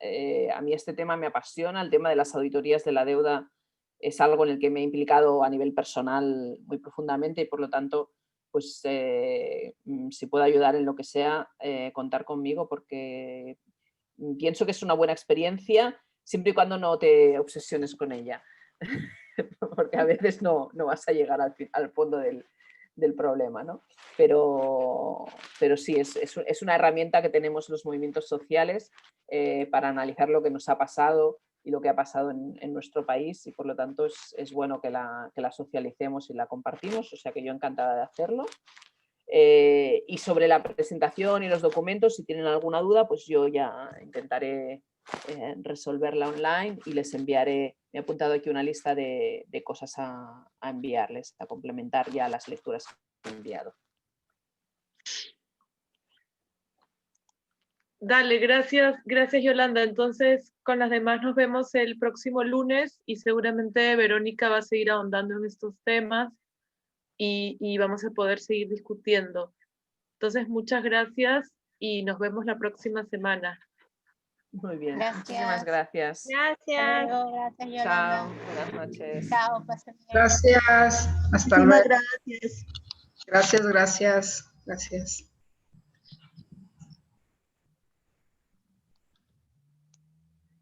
a mí este tema me apasiona, el tema de las auditorías de la deuda es algo en el que me he implicado a nivel personal muy profundamente y por lo tanto, pues si puedo ayudar en lo que sea, contar conmigo porque pienso que es una buena experiencia siempre y cuando no te obsesiones con ella, porque a veces no vas a llegar al fondo del problema, ¿no? Pero sí, es una herramienta que tenemos los movimientos sociales para analizar lo que nos ha pasado y lo que ha pasado en nuestro país y por lo tanto es bueno que la socialicemos y la compartimos, o sea que yo encantada de hacerlo. Y sobre la presentación y los documentos, si tienen alguna duda, pues yo ya intentaré resolverla online y les enviaré, me he apuntado aquí una lista de cosas a enviarles, a complementar ya las lecturas que he enviado. Dale, gracias, gracias Yolanda. Entonces, con las demás nos vemos el próximo lunes y seguramente Verónica va a seguir ahondando en estos temas y vamos a poder seguir discutiendo. Entonces, muchas gracias y nos vemos la próxima semana. Muy bien, Gracias. muchísimas gracias. Hasta luego, gracias, Yolanda. Chao, buenas noches. Chao, pasen bien. Gracias. Hasta Muchísimas luego. gracias. Gracias, gracias, gracias.